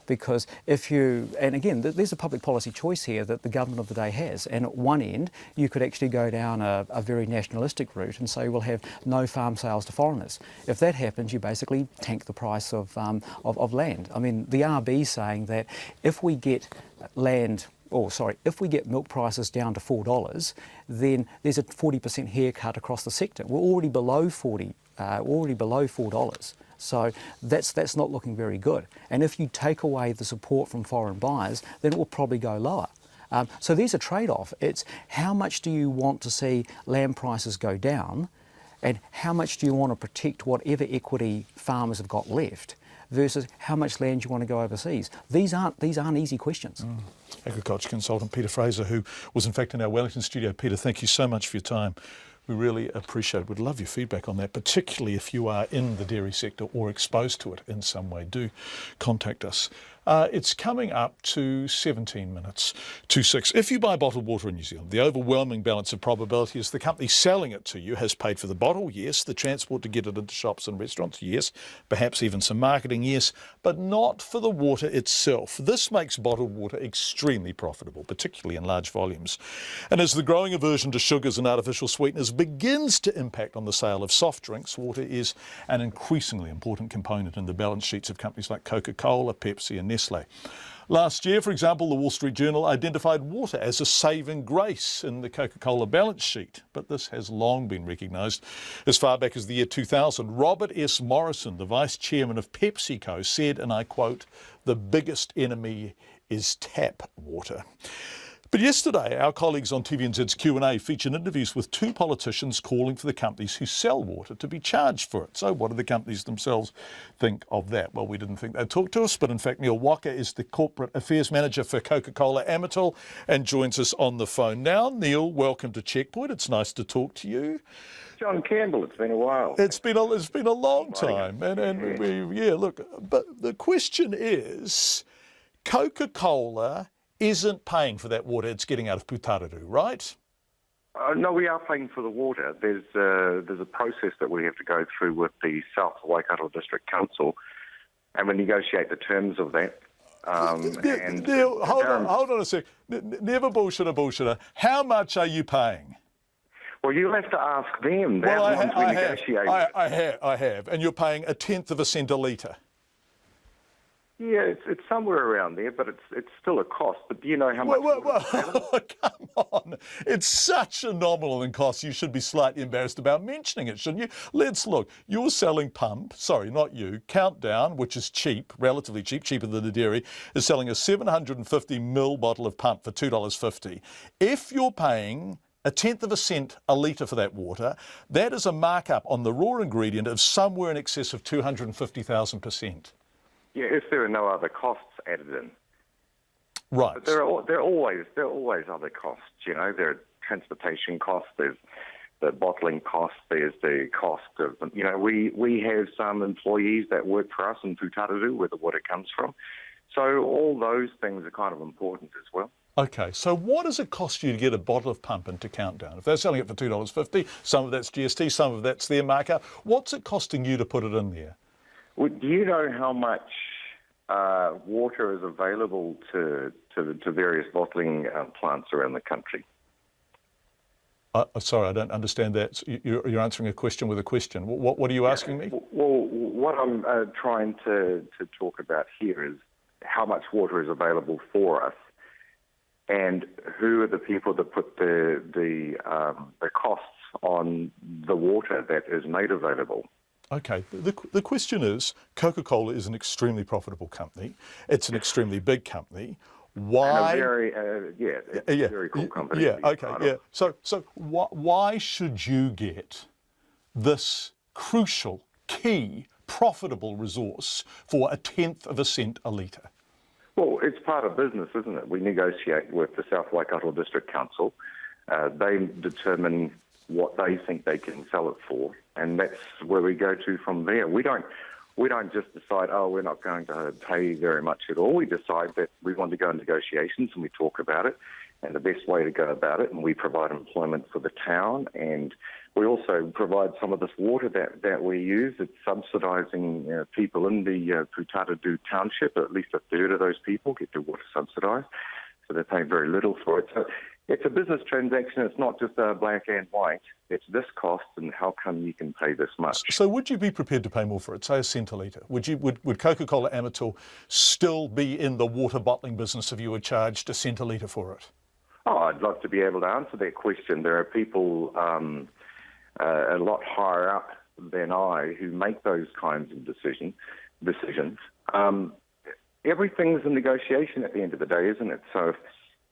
Because if you, and again, there's a public policy choice here that the government of the day has, and at one end you could actually go down a very nationalistic route and say we'll have no farm sales to foreigners. If that happens, you basically tank the price of land. I mean, the RB's saying that if we get if we get milk prices down to $4, then there's a 40% haircut across the sector. We're already below $4. So that's not looking very good. And if you take away the support from foreign buyers, then it will probably go lower. So there's a trade-off. It's how much do you want to see land prices go down, and how much do you want to protect whatever equity farmers have got left, versus how much land you want to go overseas. These aren't easy questions. Agriculture consultant Peter Fraser, who was in fact in our Wellington studio. Peter, thank you so much for your time. We really appreciate it. We'd love your feedback on that, particularly if you are in the dairy sector or exposed to it in some way. Do contact us. It's coming up to 17 minutes to 6. If you buy bottled water in New Zealand, the overwhelming balance of probability is the company selling it to you has paid for the bottle, yes, the transport to get it into shops and restaurants, yes, perhaps even some marketing, yes, but not for the water itself. This makes bottled water extremely profitable, particularly in large volumes. And as the growing aversion to sugars and artificial sweeteners begins to impact on the sale of soft drinks, water is an increasingly important component in the balance sheets of companies like Coca-Cola, Pepsi and Nestle. Last year, for example, the Wall Street Journal identified water as a saving grace in the Coca-Cola balance sheet, but this has long been recognised. As far back as the year 2000, Robert S. Morrison, the vice chairman of PepsiCo, said, and I quote, "The biggest enemy is tap water." But yesterday, our colleagues on TVNZ's Q&A featured interviews with two politicians calling for the companies who sell water to be charged for it. So what do the companies themselves think of that? Well, we didn't think they'd talk to us, but in fact, Neil Walker is the Corporate Affairs Manager for Coca-Cola Amatil and joins us on the phone now. Neil, welcome to Checkpoint. It's nice to talk to you. John Campbell, it's been a while. It's been a long time. But the question is, Coca-Cola isn't paying for that water it's getting out of Putararu, right? No, we are paying for the water. There's a process that we have to go through with the South Waikato District Council, and we negotiate the terms of that. Neil, hold on a sec. Never bullshit a bullshitter. How much are you paying? Well, you'll have to ask them. They're Well, the ones we negotiate with. I have, and you're paying 1/10 of a cent a litre. Yeah, it's somewhere around there, but it's still a cost. But do you know how much? Come on. It's such a nominal in cost, you should be slightly embarrassed about mentioning it, shouldn't you? Let's look. You're selling not you, Countdown, which is cheap, relatively cheap, cheaper than the dairy, is selling a 750ml bottle of pump for $2.50. If you're paying 1/10 of a cent a litre for that water, that is a markup on the raw ingredient of somewhere in excess of 250,000%. Yeah, if there are no other costs added in. Right. But there are always other costs. You know, there are transportation costs. There's the bottling costs. There's the cost of, you know, we have some employees that work for us in Putaruru, where the water comes from. So all those things are kind of important as well. Okay, so what does it cost you to get a bottle of pump into Countdown? If they're selling it for $2.50, some of that's GST, some of that's their markup. What's it costing you to put it in there? Well, do you know how much water is available to various bottling plants around the country? Sorry, I don't understand that. You're answering a question with a question. What are you asking me? Well, what I'm trying to talk about here is how much water is available for us, and who are the people that put the costs on the water that is made available. Okay, the question is, Coca-Cola is an extremely profitable company. It's an extremely big company. Why? And a very, very cool company. Yeah, okay, yeah. So why should you get this crucial, key, profitable resource for 1/10 of a cent a litre? Well, it's part of business, isn't it? We negotiate with the South Waikato District Council. They determine what they think they can sell it for, and that's where we go to from there. We don't just decide, we're not going to pay very much at all. We decide that we want to go in negotiations, and we talk about it and the best way to go about it, and we provide employment for the town, and we also provide some of this water that we use. It's subsidising people in the Putaruru township. At least a third of those people get their water subsidised, so they pay very little for it. So it's a business transaction. It's not just black and white. It's this cost, and how come you can pay this much? So would you be prepared to pay more for it, say $0.01 a litre? Would Coca-Cola Amatil still be in the water bottling business if you were charged $0.01 a litre for it? Oh, I'd love to be able to answer that question. There are people a lot higher up than I who make those kinds of decisions. Everything's a negotiation at the end of the day, isn't it? So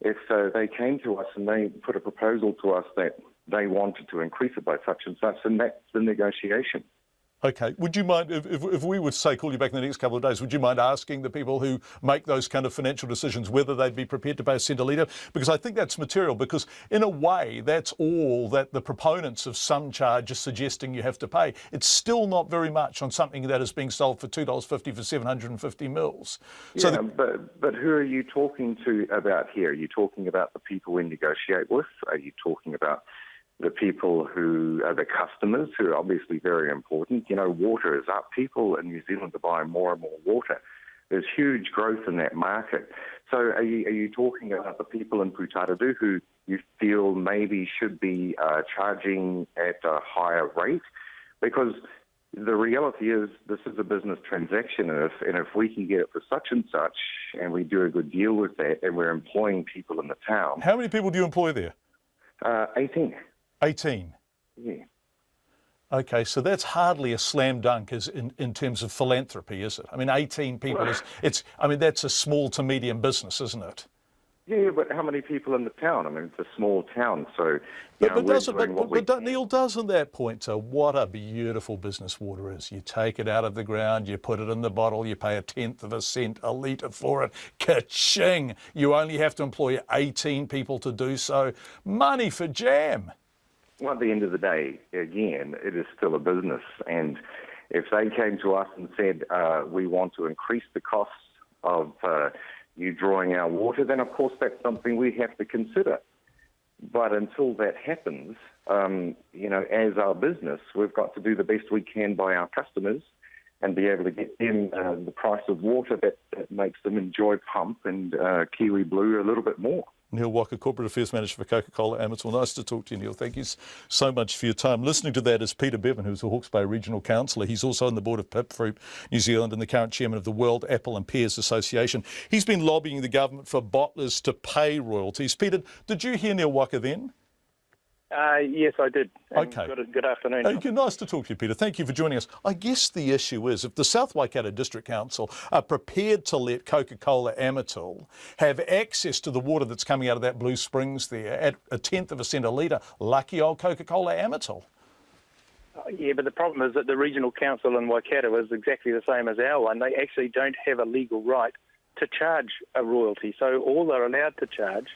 if they came to us and they put a proposal to us that they wanted to increase it by such and such, then that's the negotiation. Okay. Would you mind, if we would say call you back in the next couple of days, would you mind asking the people who make those kind of financial decisions whether they'd be prepared to pay $0.01 a litre? Because I think that's material, because in a way that's all that the proponents of some charge are suggesting you have to pay. It's still not very much on something that is being sold for $2.50 for 750 mils. Yeah, but who are you talking to about here? Are you talking about the people we negotiate with? Are you talking about the people who are the customers, who are obviously very important? You know, water is up. People in New Zealand are buying more and more water. There's huge growth in that market. So are you talking about the people in Putaruru who you feel maybe should be charging at a higher rate? Because the reality is this is a business transaction, and if we can get it for such and such, and we do a good deal with that, and we're employing people in the town. How many people do you employ there? 18. 18? Yeah. Okay, so that's hardly a slam dunk in terms of philanthropy, is it? I mean, 18 people that's a small to medium business, isn't it? Yeah, but how many people in the town? I mean, it's a small town, so Neil, doesn't that point to what a beautiful business water is? You take it out of the ground, you put it in the bottle, you pay 1/10 of a cent a litre for it. Ka-ching! You only have to employ 18 people to do so. Money for jam. Well, at the end of the day, again, it is still a business, and if they came to us and said, we want to increase the costs of you drawing our water, then of course that's something we have to consider. But until that happens, as our business, we've got to do the best we can by our customers and be able to get them the price of water that makes them enjoy pump and Kiwi Blue a little bit more. Neil Walker, Corporate Affairs Manager for Coca-Cola Amatil. Nice to talk to you, Neil. Thank you so much for your time. Listening to that is Peter Bevan, who's the Hawke's Bay Regional Councillor. He's also on the board of PIP Fruit New Zealand and the current chairman of the World Apple and Pears Association. He's been lobbying the government for bottlers to pay royalties. Peter, did you hear Neil Walker then? Yes, I did. Okay. Good afternoon. Nice to talk to you, Peter. Thank you for joining us. I guess the issue is if the South Waikato District Council are prepared to let Coca-Cola Amatil have access to the water that's coming out of that Blue Springs there at 1/10 of a cent a litre, lucky old Coca-Cola Amatil. Yeah, but the problem is that the regional council in Waikato is exactly the same as our one. They actually don't have a legal right to charge a royalty. So all they're allowed to charge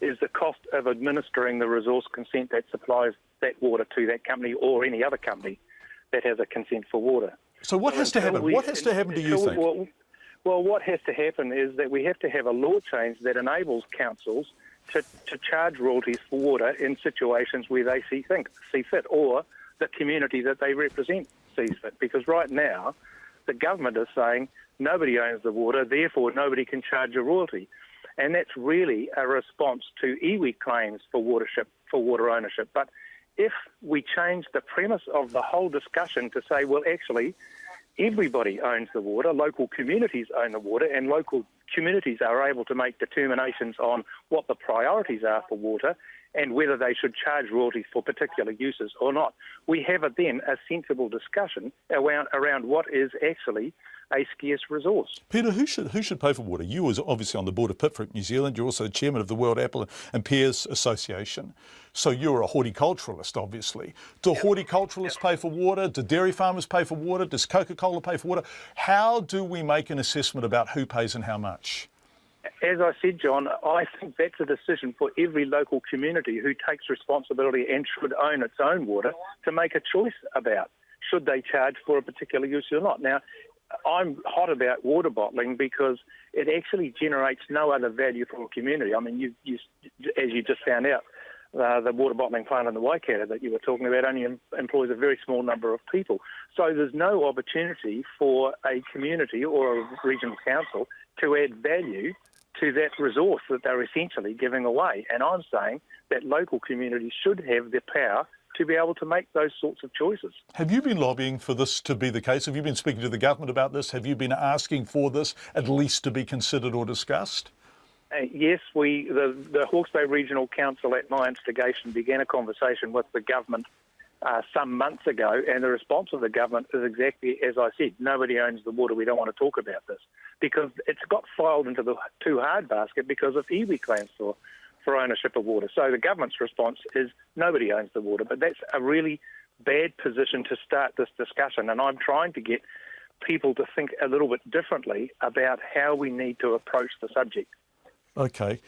is the cost of administering the resource consent that supplies that water to that company or any other company that has a consent for water. So what has to happen? What has to happen, do you think? Well, what has to happen is that we have to have a law change that enables councils to charge royalties for water in situations where they see fit, or the community that they represent sees fit. Because right now, the government is saying nobody owns the water, therefore nobody can charge a royalty. And that's really a response to iwi claims for water ownership. But if we change the premise of the whole discussion to say, well, actually, everybody owns the water, local communities own the water, and local communities are able to make determinations on what the priorities are for water and whether they should charge royalties for particular uses or not, we have then a sensible discussion around what is actually a scarce resource. Peter, who should pay for water? You was obviously on the board of PIP Fruit New Zealand. You're also the chairman of the World Apple and Pears Association. So you're a horticulturalist, obviously. Do horticulturalists pay for water? Do dairy farmers pay for water? Does Coca-Cola pay for water? How do we make an assessment about who pays and how much? As I said, John, I think that's a decision for every local community who takes responsibility and should own its own water to make a choice about should they charge for a particular use or not. Now, I'm hot about water bottling because it actually generates no other value for a community. I mean, as you just found out, the water bottling plant in the Waikato that you were talking about only employs a very small number of people. So there's no opportunity for a community or a regional council to add value to that resource that they're essentially giving away. And I'm saying that local communities should have the power to be able to make those sorts of choices. Have you been lobbying for this to be the case? Have you been speaking to the government about this? Have you been asking for this at least to be considered or discussed? Yes, the Hawke's Bay Regional Council at my instigation began a conversation with the government some months ago, and the response of the government is exactly as I said. Nobody owns the water. We don't want to talk about this because it's got filed into the too hard basket because of iwi claims for ownership of water. So the government's response is nobody owns the water, but that's a really bad position to start this discussion, and I'm trying to get people to think a little bit differently about how we need to approach the subject. Okay.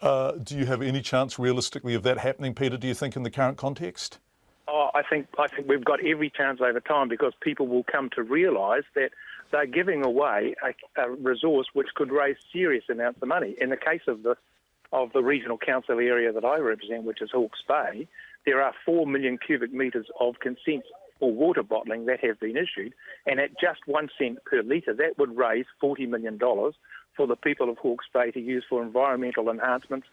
Do you have any chance realistically of that happening, Peter, do you think, in the current context? Oh, I think we've got every chance over time because people will come to realise that they're giving away a resource which could raise serious amounts of money. In the case of the regional council area that I represent, which is Hawke's Bay, there are 4 million cubic metres of consents for water bottling that have been issued, and at just 1 cent per litre, that would raise $40 million for the people of Hawke's Bay to use for environmental enhancements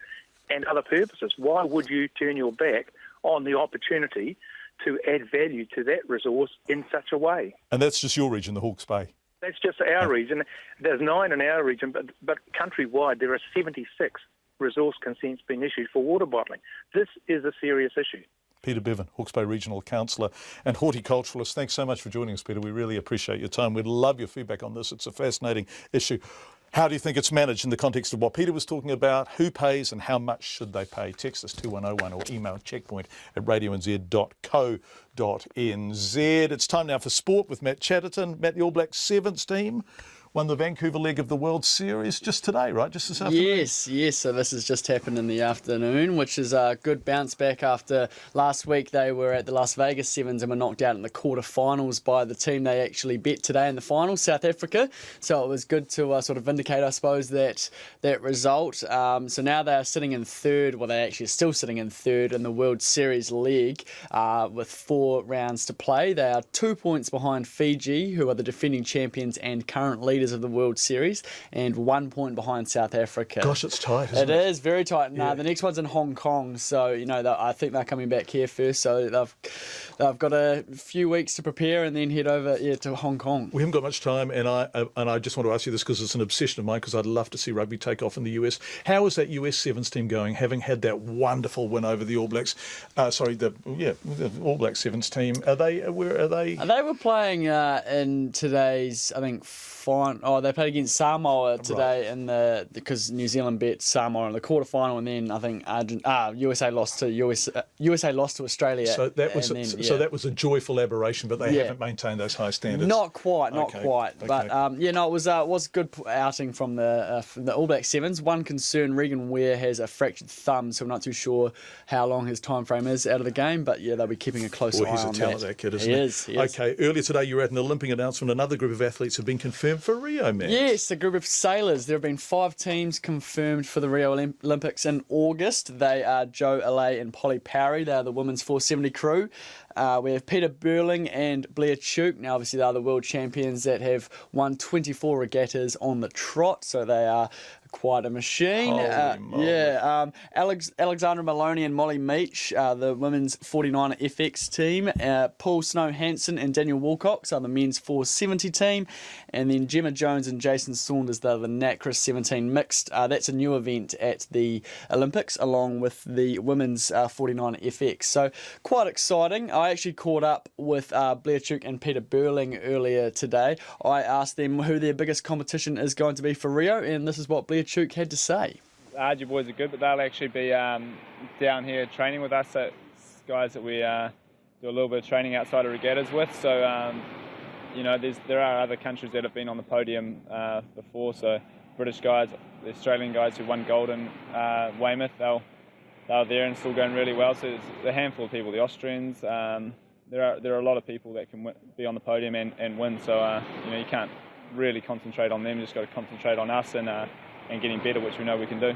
and other purposes. Why would you turn your back on the opportunity to add value to that resource in such a way? And that's just your region, the Hawke's Bay? That's just our region. There's 9 in our region, but countrywide there are 76 resource consents being issued for water bottling. This is a serious issue. Peter Bevan, Hawke's Bay Regional Councillor and horticulturalist. Thanks so much for joining us, Peter. We really appreciate your time. We'd love your feedback on this. It's a fascinating issue. How do you think it's managed in the context of what Peter was talking about? Who pays and how much should they pay? Text us 2101 or email checkpoint@radionz.co.nz. It's time now for sport with Matt Chatterton. Matt, the All Blacks Sevens team won the Vancouver leg of the World Series just today, right? Just this afternoon? Yes. So this has just happened in the afternoon, which is a good bounce back after last week they were at the Las Vegas Sevens and were knocked out in the quarterfinals by the team they actually beat today in the final, South Africa. So it was good to sort of vindicate, I suppose, that result. So now they are sitting in third. Well, they actually are still sitting in third in the World Series league with 4 rounds to play. They are 2 points behind Fiji, who are the defending champions and current leaders of the World Series, and 1 point behind South Africa. Gosh, it's tight, isn't it? It is very tight. Yeah. The next one's in Hong Kong, so I think they're coming back here first. So they've got a few weeks to prepare and then head over to Hong Kong. We haven't got much time, and I just want to ask you this because it's an obsession of mine, because I'd love to see rugby take off in the US. How is that US Sevens team going, having had that wonderful win over the All Blacks? The All Black Sevens team. Where are they? They were playing in today's, I think, they played against Samoa today because New Zealand beat Samoa in the quarterfinal, and then I think USA lost to Australia. So that was a joyful aberration, but they haven't maintained those high standards. Not quite. Okay. But it was a good outing from the All Black Sevens. One concern: Regan Ware has a fractured thumb, so I'm not too sure how long his time frame is out of the game. But they'll be keeping a close eye on that. He's a talent, that kid, isn't he? He is. Okay. Earlier today, you were at an Olympic announcement. Another group of athletes have been confirmed for Rio, man. Yes, a group of sailors. There have been 5 teams confirmed for the Rio Olympics in August. They are Joe Allais and Polly Powery. They are the women's 470 crew. We have Peter Burling and Blair Tuke. Now, obviously, they are the world champions that have won 24 regattas on the trot, so they are quite a machine. Alexandra Maloney and Molly Meach, the women's 49 FX team. Paul Snow Hansen and Daniel Wilcox are the men's 470 team. And then Gemma Jones and Jason Saunders, they're the NACRA 17 mixed. That's a new event at the Olympics, along with the women's 49 FX. So quite exciting. I actually caught up with Blair Tuke and Peter Burling earlier today. I asked them who their biggest competition is going to be for Rio, and this is what Blair Tuke had to say. RG boys are good, but they'll actually be down here training with us. So it's guys that we do a little bit of training outside of regattas with. So there are other countries that have been on the podium before. So British guys, the Australian guys who won gold in Weymouth, they're there and still going really well. So there's a handful of people. The Austrians, there are a lot of people that can be on the podium and win. So you can't really concentrate on them. You just got to concentrate on us and getting better, which we know we can do.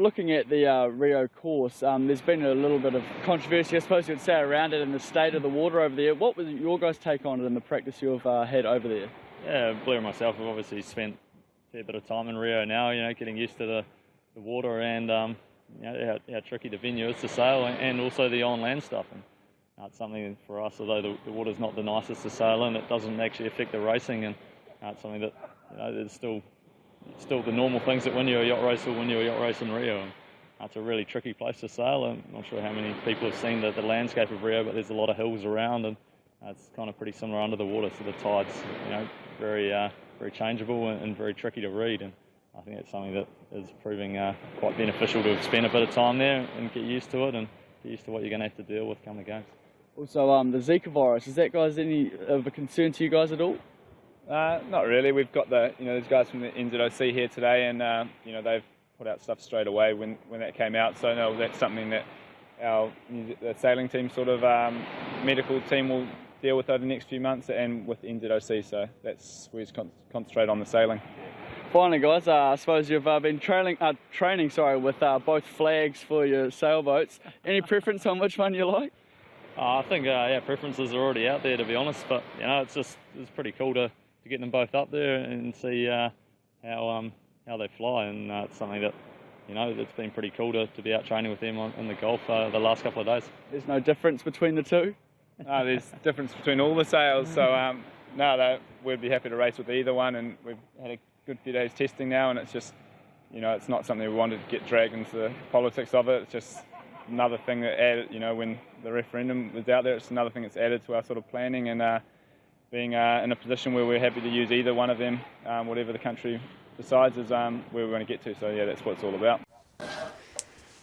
Looking at the Rio course, there's been a little bit of controversy, I suppose you'd say, around it and the state of the water over there. What was your guys' take on it and the practice you've had over there? Yeah, Blair and myself have obviously spent a fair bit of time in Rio now, getting used to the water and how tricky the venue is to sail, and also the on-land stuff. And it's something for us, although the water's not the nicest to sail in, it doesn't actually affect the racing, and it's something that there's still the normal things that win you a yacht race will win you a yacht race in Rio. And it's a really tricky place to sail. I'm not sure how many people have seen the landscape of Rio, but there's a lot of hills around, and it's kind of pretty similar under the water. So the tide's very changeable and very tricky to read. And I think it's something that is proving quite beneficial to spend a bit of time there and get used to it and get used to what you're going to have to deal with come the games. Also, the Zika virus, is that, guys, any of a concern to you guys at all? Not really. We've got there's guys from the NZOC here today, and they've put out stuff straight away when that came out. So no, that's something that the sailing team sort of medical team will deal with over the next few months, and with NZOC. So that's we just concentrate on the sailing. Finally, guys, I suppose you've been training with both flags for your sailboats. Any preference on which one you like? I think preferences are already out there, to be honest. But it's pretty cool to get them both up there and see how they fly, and it's something that it's been pretty cool to be out training with them in the Gulf the last couple of days. There's no difference between the two? There's difference between all the sails, so we'd be happy to race with either one, and we've had a good few days testing now, and it's just it's not something we wanted to get dragged into the politics of it. It's just another thing that added, when the referendum was out there, it's another thing that's added to our sort of planning, and being in a position where we're happy to use either one of them, whatever the country decides is where we want to get to. So yeah, that's what it's all about.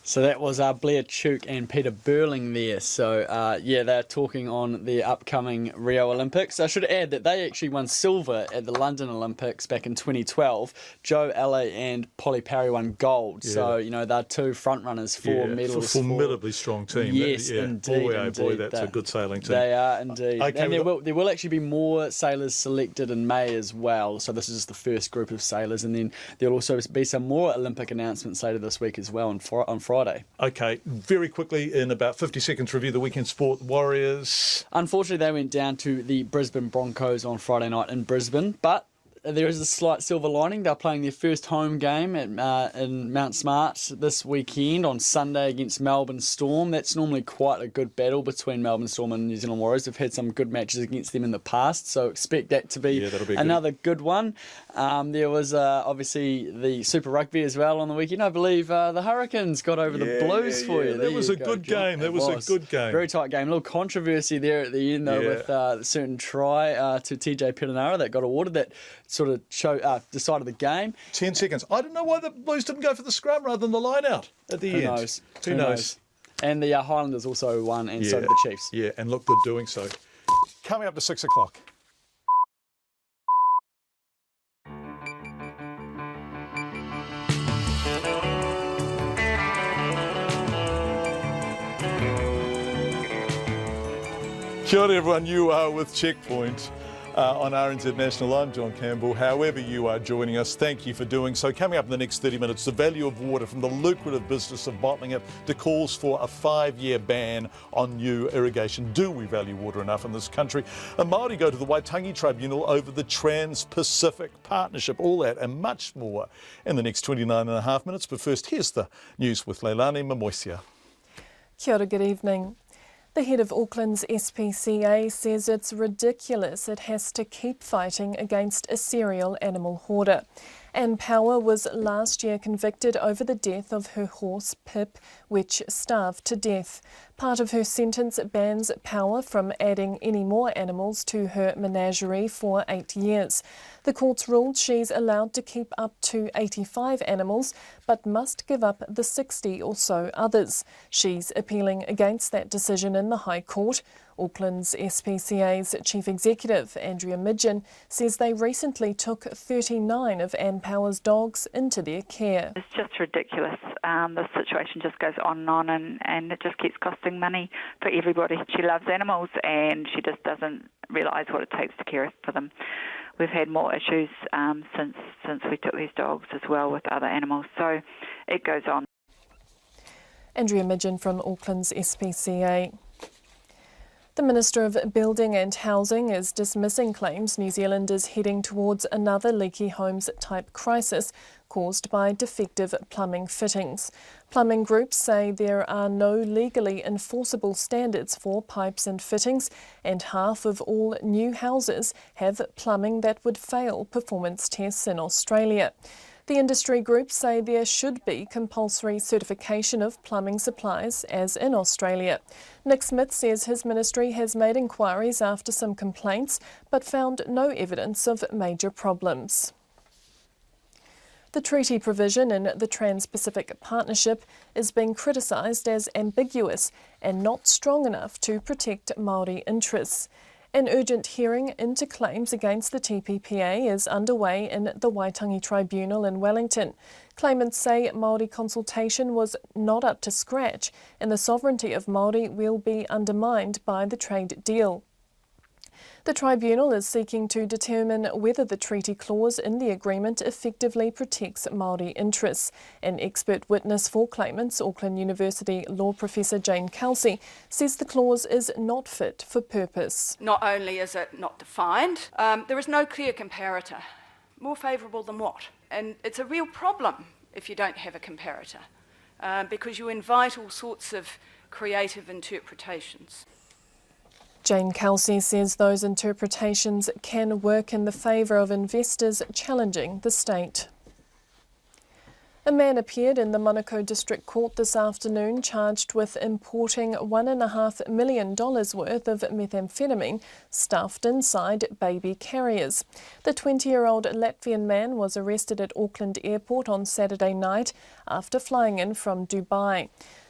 So that was Blair Tuke and Peter Burling there. So, they're talking on the upcoming Rio Olympics. I should add that they actually won silver at the London Olympics back in 2012. Joe Alley and Polly Parry won gold. Yeah. So, they're two front runners for medals. It's a formidably strong team. Yes, indeed. Boy, that's a good sailing team. They are indeed. Okay, and there will actually be more sailors selected in May as well. So this is the first group of sailors. And then there'll also be some more Olympic announcements later this week as well on Friday. Okay, very quickly, in about 50 seconds, review the weekend sport. Warriors. Unfortunately, they went down to the Brisbane Broncos on Friday night in Brisbane, but there is a slight silver lining. They're playing their first home game at in Mount Smart this weekend on Sunday against Melbourne Storm. That's normally quite a good battle between Melbourne Storm and New Zealand Warriors. We've had some good matches against them in the past, so expect that to be another good one. There was obviously the Super Rugby as well on the weekend. I believe the Hurricanes got over the Blues for you. That was a good game. That was a good game. Very tight game. A little controversy there at the end, though, with a certain try to TJ Perenara that got awarded that sort of decided the game. 10 seconds. I don't know why the Blues didn't go for the scrum rather than the line out at the end. Who knows? And the Highlanders also won, and so did the Chiefs. Yeah, and look good doing so. Coming up to 6 o'clock. Kia ora everyone, you are with Checkpoint on RNZ National. I'm John Campbell. However you are joining us, thank you for doing so. Coming up in the next 30 minutes, the value of water from the lucrative business of bottling it to calls for a 5-year ban on new irrigation. Do we value water enough in this country? And Māori go to the Waitangi Tribunal over the Trans-Pacific Partnership. All that and much more in the next 29 and a half minutes. But first, here's the news with Leilani Mamoisia. Kia ora, good evening. The head of Auckland's SPCA says it's ridiculous it has to keep fighting against a serial animal hoarder. Anne Power was last year convicted over the death of her horse Pip, which starved to death. Part of her sentence bans Power from adding any more animals to her menagerie for 8 years. The courts ruled she's allowed to keep up to 85 animals, but must give up the 60 or so others. She's appealing against that decision in the High Court. Auckland's SPCA's Chief Executive, Andrea Midgen, says they recently took 39 of Anne Power's dogs into their care. It's just ridiculous. The situation just goes on and it just keeps costing money for everybody. She loves animals and she just doesn't realise what it takes to care for them. We've had more issues since we took these dogs as well with other animals, so it goes on. Andrea Midgen from Auckland's SPCA. The Minister of Building and Housing is dismissing claims New Zealand is heading towards another leaky homes type crisis caused by defective plumbing fittings. Plumbing groups say there are no legally enforceable standards for pipes and fittings, and half of all new houses have plumbing that would fail performance tests in Australia. The industry groups say there should be compulsory certification of plumbing supplies, as in Australia. Nick Smith says his ministry has made inquiries after some complaints, but found no evidence of major problems. The treaty provision in the Trans-Pacific Partnership is being criticised as ambiguous and not strong enough to protect Māori interests. An urgent hearing into claims against the TPPA is underway in the Waitangi Tribunal in Wellington. Claimants say Māori consultation was not up to scratch and the sovereignty of Māori will be undermined by the trade deal. The tribunal is seeking to determine whether the treaty clause in the agreement effectively protects Māori interests. An expert witness for claimants, Auckland University law professor Jane Kelsey, says the clause is not fit for purpose. Not only is it not defined, there is no clear comparator. More favourable than what? And it's a real problem if you don't have a comparator, because you invite all sorts of creative interpretations. Jane Kelsey says those interpretations can work in the favour of investors challenging the state. A man appeared in the Manukau District Court this afternoon charged with importing $1.5 million worth of methamphetamine stuffed inside baby carriers. The 20-year-old Latvian man was arrested at Auckland Airport on Saturday night after flying in from Dubai.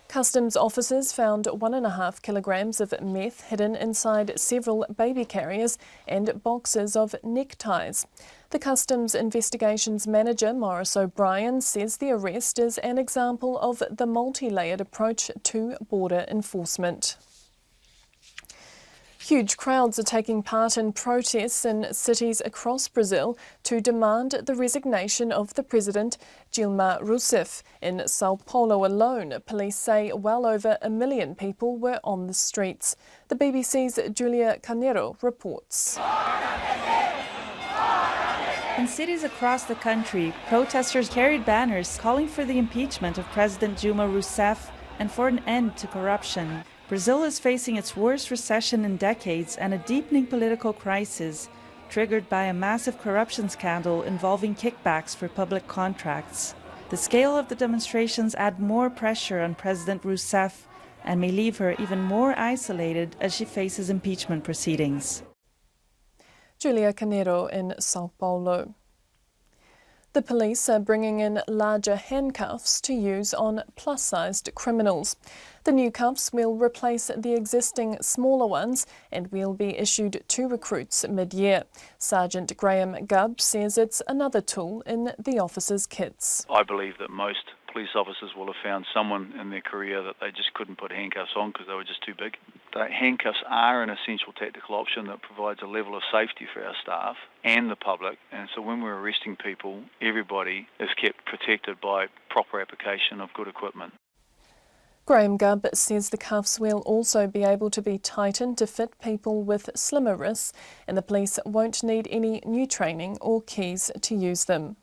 Customs officers found 1.5 kilograms of meth hidden inside several baby carriers and boxes of neckties. The Customs Investigations Manager, Maurice O'Brien, says the arrest is an example of the multi-layered approach to border enforcement. Huge crowds are taking part in protests in cities across Brazil to demand the resignation of the president, Dilma Rousseff. In Sao Paulo alone, police say well over 1 million people were on the streets. The BBC's Julia Carneiro reports. In cities across the country, protesters carried banners calling for the impeachment of President Dilma Rousseff and for an end to corruption. Brazil is facing its worst recession in decades and a deepening political crisis, triggered by a massive corruption scandal involving kickbacks for public contracts. The scale of the demonstrations add more pressure on President Rousseff and may leave her even more isolated as she faces impeachment proceedings. Julia Carneiro in Sao Paulo. The police are bringing in larger handcuffs to use on plus-sized criminals. The new cuffs will replace the existing smaller ones and will be issued to recruits mid-year. Sergeant Graham Gubb says it's another tool in the officers' kits. I believe that most police officers will have found someone in their career that they just couldn't put handcuffs on because they were just too big. The handcuffs are an essential tactical option that provides a level of safety for our staff and the public, and so when we're arresting people, everybody is kept protected by proper application of good equipment. Graham Gubb says the cuffs will also be able to be tightened to fit people with slimmer wrists, and the police won't need any new training or keys to use them.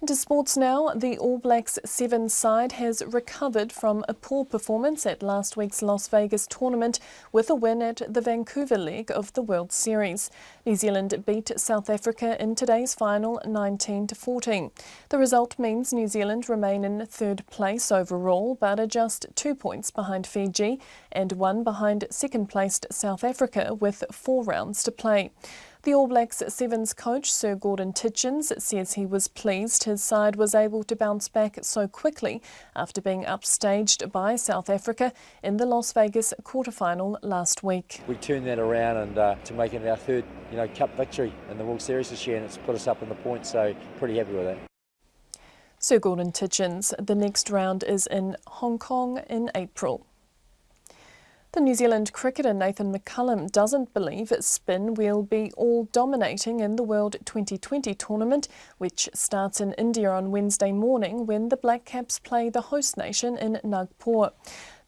Into sports now, the All Blacks Sevens side has recovered from a poor performance at last week's Las Vegas tournament with a win at the Vancouver leg of the World Series. New Zealand beat South Africa in today's final 19-14. The result means New Zealand remain in third place overall, but are just 2 points behind Fiji and 1 behind second-placed South Africa with 4 rounds to play. The All Blacks Sevens coach Sir Gordon Tietjens says he was pleased his side was able to bounce back so quickly after being upstaged by South Africa in the Las Vegas quarterfinal last week. We turned that around and to make it our third, cup victory in the World Series this year, and it's put us up in the points, so pretty happy with that. Sir Gordon Tietjens. The next round is in Hong Kong in April. The New Zealand cricketer Nathan McCullum doesn't believe spin will be all dominating in the World 2020 tournament, which starts in India on Wednesday morning when the Black Caps play the host nation in Nagpur.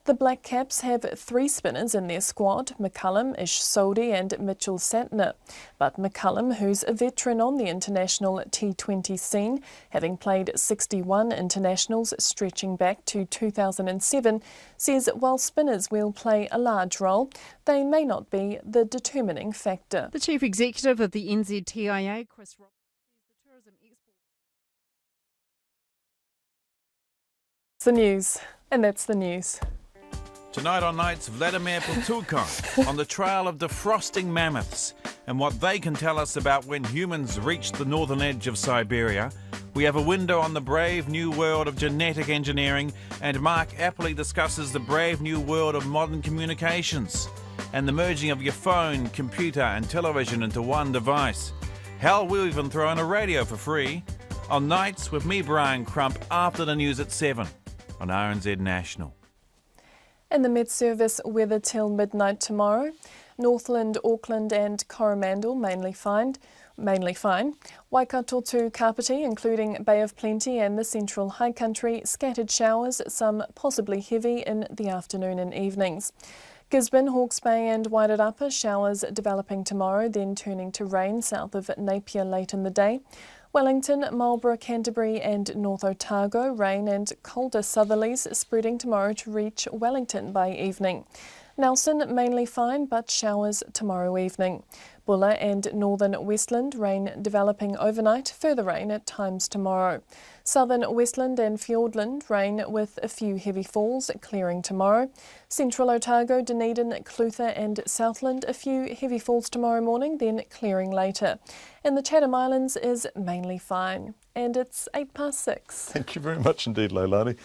The Black Caps have 3 spinners in their squad, McCullum, Ish Sodhi and Mitchell Santner. But McCullum, who's a veteran on the international T20 scene, having played 61 internationals stretching back to 2007, says while spinners will play a large role, they may not be the determining factor. The Chief Executive of the NZTIA, Chris Roberts, says the tourism export. It's the news, and that's the news. Tonight on Nights, Vladimir Potulkov on the trail of defrosting mammoths and what they can tell us about when humans reached the northern edge of Siberia. We have a window on the brave new world of genetic engineering, and Mark aptly discusses the brave new world of modern communications and the merging of your phone, computer and television into one device. Hell, we'll even throw in a radio for free. On Nights with me, Brian Crump, after the news at 7 on RNZ National. And the Met Service weather till midnight tomorrow. Northland, Auckland and Coromandel mainly fine. Waikato to Kapiti, including Bay of Plenty and the Central High Country, scattered showers, some possibly heavy in the afternoon and evenings. Gisborne, Hawke's Bay and Wairarapa, showers developing tomorrow, then turning to rain south of Napier late in the day. Wellington, Marlborough, Canterbury and North Otago, rain and colder southerlies spreading tomorrow to reach Wellington by evening. Nelson mainly fine but showers tomorrow evening. Buller and northern Westland rain developing overnight, further rain at times tomorrow. Southern Westland and Fiordland rain with a few heavy falls, clearing tomorrow. Central Otago, Dunedin, Clutha and Southland a few heavy falls tomorrow morning, then clearing later. And the Chatham Islands is mainly fine. And it's 6:08. Thank you very much indeed, Leilani.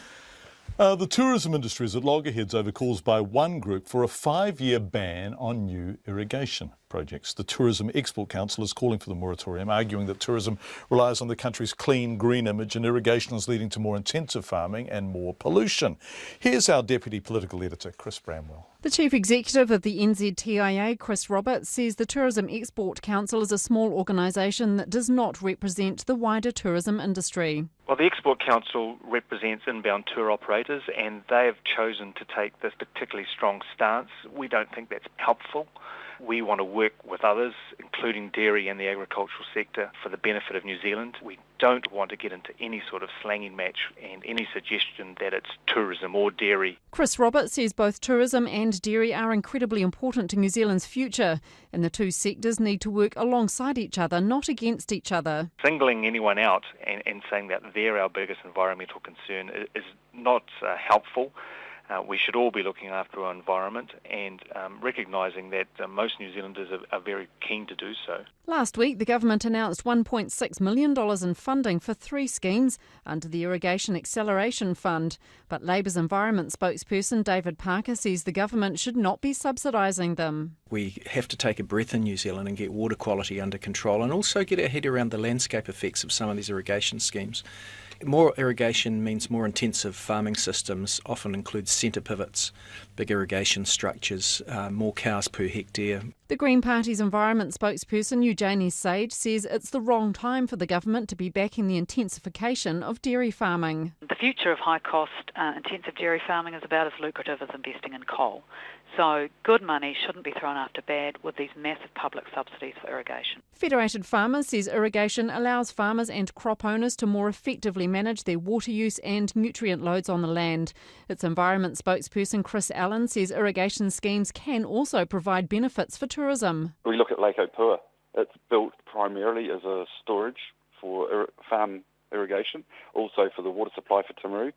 The tourism industry is at loggerheads over calls by one group for a 5-year ban on new irrigation projects. The Tourism Export Council is calling for the moratorium, arguing that tourism relies on the country's clean, green image and irrigation is leading to more intensive farming and more pollution. Here's our Deputy Political Editor, Chris Bramwell. The Chief Executive of the NZTIA, Chris Roberts, says the Tourism Export Council is a small organisation that does not represent the wider tourism industry. Well, the Export Council represents inbound tour operators and they have chosen to take this particularly strong stance. We don't think that's helpful. We want to work with others, including dairy and the agricultural sector, for the benefit of New Zealand. We don't want to get into any sort of slanging match and any suggestion that it's tourism or dairy. Chris Roberts says both tourism and dairy are incredibly important to New Zealand's future, and the two sectors need to work alongside each other, not against each other. Singling anyone out and saying that they're our biggest environmental concern is not helpful. We should all be looking after our environment and recognising that most New Zealanders are very keen to do so. Last week, the government announced $1.6 million in funding for 3 schemes under the Irrigation Acceleration Fund. But Labour's environment spokesperson David Parker says the government should not be subsidising them. We have to take a breath in New Zealand and get water quality under control and also get our head around the landscape effects of some of these irrigation schemes. More irrigation means more intensive farming systems, often includes centre pivots, big irrigation structures, more cows per hectare. The Green Party's environment spokesperson Eugenie Sage says it's the wrong time for the government to be backing the intensification of dairy farming. The future of high-cost intensive dairy farming is about as lucrative as investing in coal. So good money shouldn't be thrown after bad with these massive public subsidies for irrigation. Federated Farmers says irrigation allows farmers and crop owners to more effectively manage their water use and nutrient loads on the land. Its environment spokesperson Chris Allen says irrigation schemes can also provide benefits for tourism. We look at Lake Opua. It's built primarily as a storage for farm irrigation, also for the water supply for Timaru.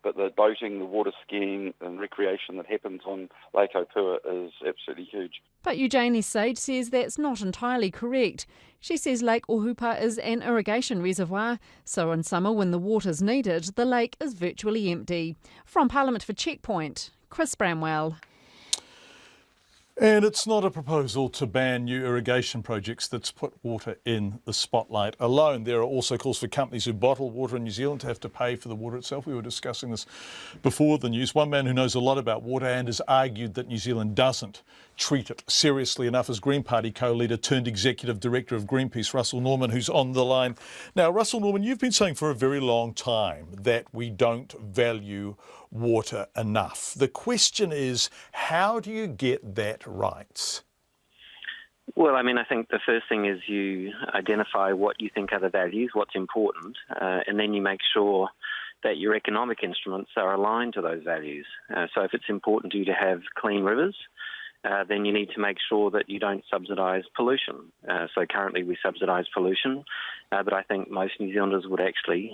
But the boating, the water skiing and recreation that happens on Lake Opua is absolutely huge. But Eugenie Sage says that's not entirely correct. She says Lake Ohupa is an irrigation reservoir, so in summer when the water's needed, the lake is virtually empty. From Parliament for Checkpoint, Chris Bramwell. And it's not a proposal to ban new irrigation projects that's put water in the spotlight alone. There are also calls for companies who bottle water in New Zealand to have to pay for the water itself. We were discussing this before the news. One man who knows a lot about water and has argued that New Zealand doesn't treat it seriously enough is Green Party co-leader turned Executive Director of Greenpeace, Russell Norman, who's on the line. Now, Russell Norman, you've been saying for a very long time that we don't value water enough. The question is, how do you get that right? Well, I mean, I think the first thing is you identify what you think are the values, what's important, and then you make sure that your economic instruments are aligned to those values. So if it's important to you to have clean rivers, then you need to make sure that you don't subsidise pollution. So currently we subsidise pollution, but I think most New Zealanders would actually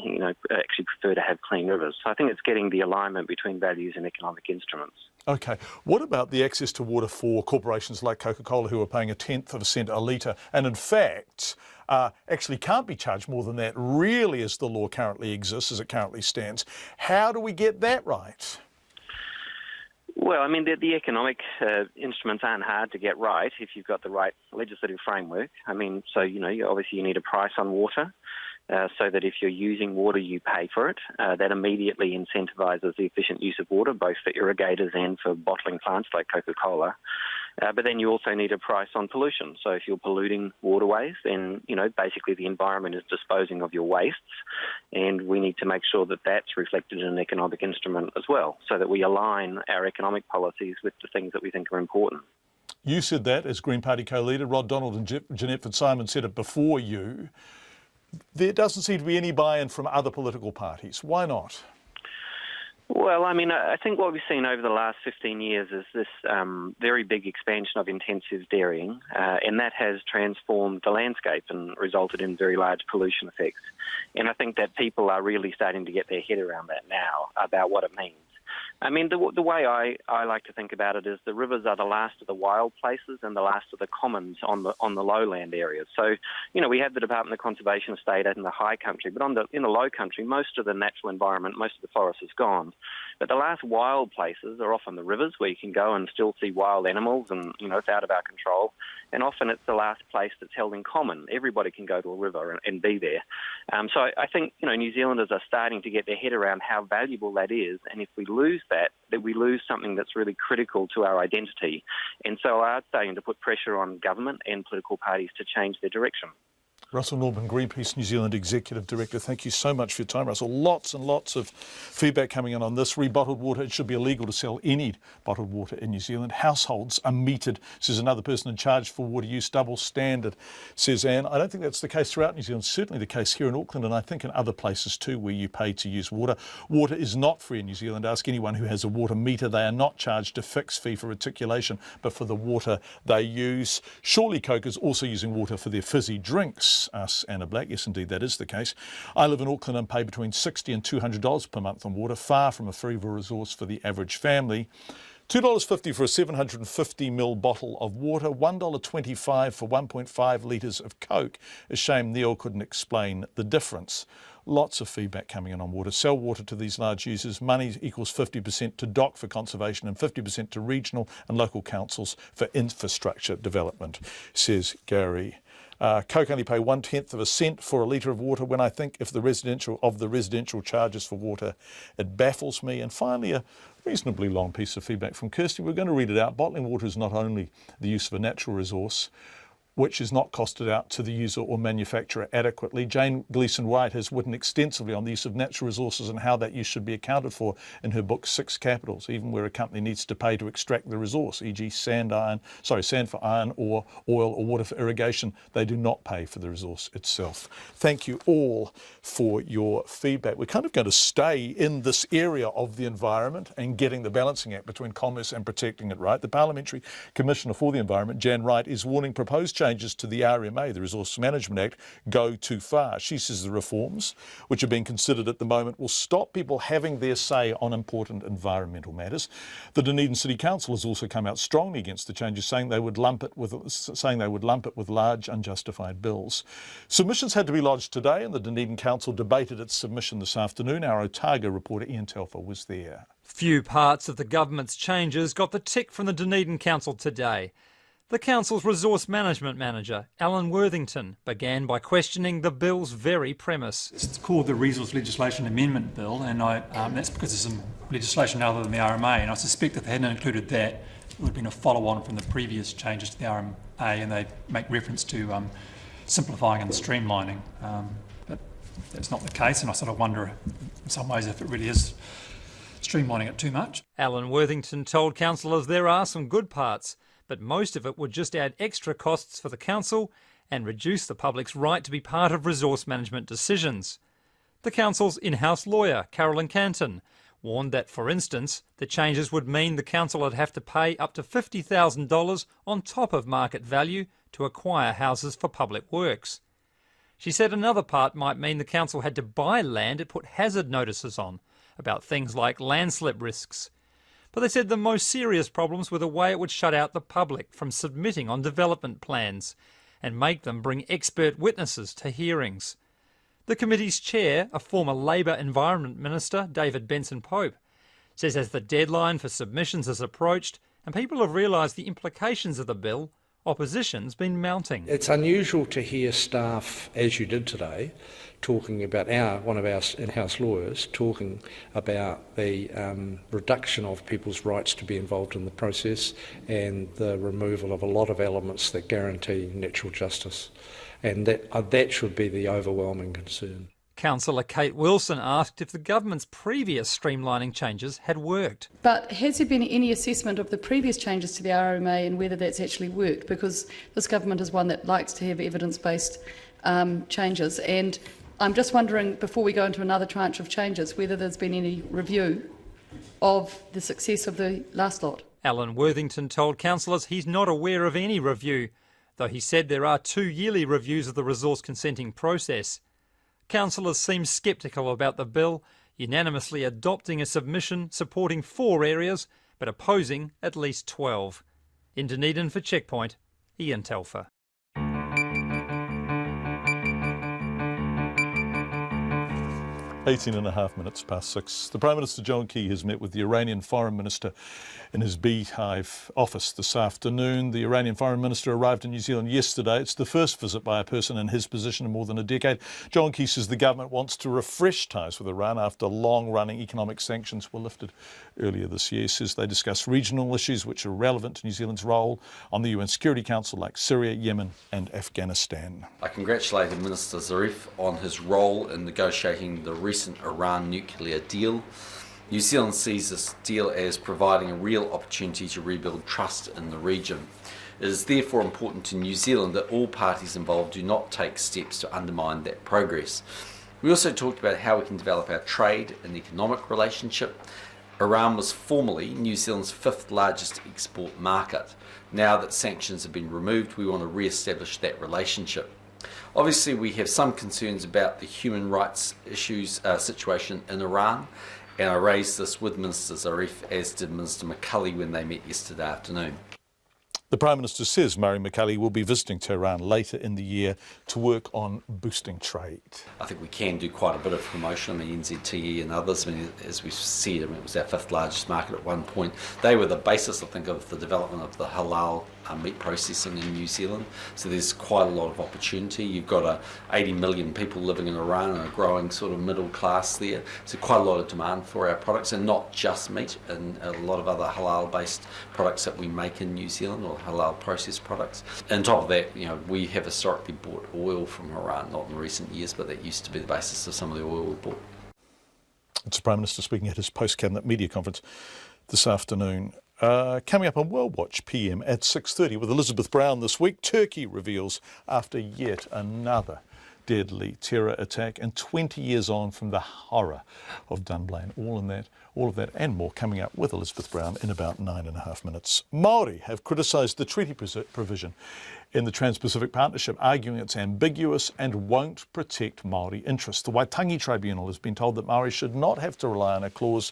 prefer to have clean rivers. So I think it's getting the alignment between values and economic instruments. Okay. What about the access to water for corporations like Coca-Cola who are paying 1/10 of a cent a litre and in fact actually can't be charged more than that really as the law currently exists, as it currently stands? How do we get that right? Well, I mean, the economic instruments aren't hard to get right if you've got the right legislative framework. I mean, so, obviously you need a price on water so that if you're using water, you pay for it. That immediately incentivises the efficient use of water, both for irrigators and for bottling plants like Coca-Cola. But then you also need a price on pollution. So if you're polluting waterways, then, basically the environment is disposing of your wastes, and we need to make sure that that's reflected in an economic instrument as well, so that we align our economic policies with the things that we think are important. You said that as Green Party co-leader. Rod Donald and Jeanette Fitzsimon said it before you. There doesn't seem to be any buy-in from other political parties. Why not? Well, I mean, I think what we've seen over the last 15 years is this very big expansion of intensive dairying, and that has transformed the landscape and resulted in very large pollution effects. And I think that people are really starting to get their head around that now, about what it means. I mean, the way I like to think about it is the rivers are the last of the wild places and the last of the commons on the lowland areas. So, you know, we have the Department of Conservation estate in the high country, but in the low country, most of the natural environment, most of the forest is gone. But the last wild places are often the rivers, where you can go and still see wild animals, and, you know, it's out of our control. And often it's the last place that's held in common. Everybody can go to a river and be there. So I think, you know, New Zealanders are starting to get their head around how valuable that is. And if we lose that we lose something that's really critical to our identity. And so I'm starting to put pressure on government and political parties to change their direction. Russell Norman, Greenpeace New Zealand Executive Director, thank you so much for your time, Russell. Lots and lots of feedback coming in on this. Rebottled water, it should be illegal to sell any bottled water in New Zealand. Households are metered, says another person in charge for water use. Double standard, says Anne. I don't think that's the case throughout New Zealand, certainly the case here in Auckland, and I think in other places too where you pay to use water. Water is not free in New Zealand. Ask anyone who has a water meter. They are not charged a fixed fee for reticulation, but for the water they use. Surely Coke is also using water for their fizzy drinks. Us, Anna Black. Yes, indeed, that is the case. I live in Auckland and pay between $60 and $200 per month on water, far from a free resource for the average family. $2.50 for a 750ml bottle of water, $1.25 for 1.5 litres of Coke. A shame Neil couldn't explain the difference. Lots of feedback coming in on water. Sell water to these large users. Money equals 50% to DOC for conservation and 50% to regional and local councils for infrastructure development, says Gary. Coke only pay 1/10 of a cent for a litre of water. When I think of the residential charges for water, it baffles me. And finally, a reasonably long piece of feedback from Kirsty. We're going to read it out. Bottling water is not only the use of a natural resource, which is not costed out to the user or manufacturer adequately. Jane Gleeson-White has written extensively on the use of natural resources and how that use should be accounted for in her book, Six Capitals, even where a company needs to pay to extract the resource, e.g. sand for iron or oil or water for irrigation. They do not pay for the resource itself. Thank you all for your feedback. We're kind of going to stay in this area of the environment and getting the balancing act between commerce and protecting it right. The Parliamentary Commissioner for the Environment, Jan Wright, is warning proposed changes to the RMA, the Resource Management Act, go too far. She says the reforms, which are being considered at the moment, will stop people having their say on important environmental matters. The Dunedin City Council has also come out strongly against the changes, saying they would lump it with large unjustified bills. Submissions had to be lodged today, and the Dunedin Council debated its submission this afternoon. Our Otago reporter Ian Telfer was there. Few parts of the government's changes got the tick from the Dunedin Council today. The council's resource management manager, Alan Worthington, began by questioning the bill's very premise. It's called the Resource Legislation Amendment Bill, and that's because there's some legislation other than the RMA, and I suspect if they hadn't included that, it would have been a follow-on from the previous changes to the RMA, and they make reference to simplifying and streamlining. But that's not the case, and I sort of wonder in some ways if it really is streamlining it too much. Alan Worthington told councillors there are some good parts, but most of it would just add extra costs for the council and reduce the public's right to be part of resource management decisions. The council's in-house lawyer, Carolyn Canton, warned that, for instance, the changes would mean the council would have to pay up to $50,000 on top of market value to acquire houses for public works. She said another part might mean the council had to buy land it put hazard notices on, about things like landslip risks. But they said the most serious problems were the way it would shut out the public from submitting on development plans and make them bring expert witnesses to hearings. The committee's chair, a former Labour Environment Minister, David Benson-Pope, says as the deadline for submissions has approached and people have realised the implications of the bill, opposition's been mounting. It's unusual to hear staff, as you did today, talking about one of our in-house lawyers talking about the reduction of people's rights to be involved in the process and the removal of a lot of elements that guarantee natural justice. And that should be the overwhelming concern. Councillor Kate Wilson asked if the government's previous streamlining changes had worked. But has there been any assessment of the previous changes to the RMA and whether that's actually worked? Because this government is one that likes to have evidence-based changes. And I'm just wondering, before we go into another tranche of changes, whether there's been any review of the success of the last lot. Alan Worthington told councillors he's not aware of any review, though he said there are 2 yearly reviews of the resource consenting process. Councillors seem sceptical about the bill, unanimously adopting a submission supporting 4 areas but opposing at least 12. In Dunedin for Checkpoint, Ian Telfer. 6:18. The Prime Minister John Key has met with the Iranian Foreign Minister in his Beehive office this afternoon. The Iranian Foreign Minister arrived in New Zealand yesterday. It's the first visit by a person in his position in more than a decade. John Key says the government wants to refresh ties with Iran after long-running economic sanctions were lifted earlier this year. He says they discuss regional issues which are relevant to New Zealand's role on the UN Security Council, like Syria, Yemen and Afghanistan. I congratulated Minister Zarif on his role in negotiating the recent Iran nuclear deal. New Zealand sees this deal as providing a real opportunity to rebuild trust in the region. It is therefore important to New Zealand that all parties involved do not take steps to undermine that progress. We also talked about how we can develop our trade and economic relationship. Iran was formerly New Zealand's 5th largest export market. Now that sanctions have been removed, we want to re-establish that relationship. Obviously, we have some concerns about the human rights issues situation in Iran, and I raised this with Minister Zarif, as did Minister McCulley when they met yesterday afternoon. The Prime Minister says Murray McCulley will be visiting Tehran later in the year to work on boosting trade. I think we can do quite a bit of promotion. I mean, NZTE and others, as we've said, it was our 5th largest market at one point. They were the basis, I think, of the development of the halal meat processing in New Zealand. So there's quite a lot of opportunity. You've got 80 million people living in Iran and a growing sort of middle class there. So quite a lot of demand for our products, and not just meat, and a lot of other halal-based products that we make in New Zealand, or halal processed products. And on top of that, we have historically bought oil from Iran, not in recent years, but that used to be the basis of some of the oil we bought. It's the Prime Minister speaking at his post-cabinet media conference this afternoon. Coming up on World Watch PM at 6:30 with Elizabeth Brown this week, Turkey reveals after yet another deadly terror attack, and 20 years on from the horror of Dunblane. All of that and more coming up with Elizabeth Brown in about 9.5 minutes. Māori have criticised the treaty provision in the Trans-Pacific Partnership, arguing it's ambiguous and won't protect Māori interests. The Waitangi Tribunal has been told that Māori should not have to rely on a clause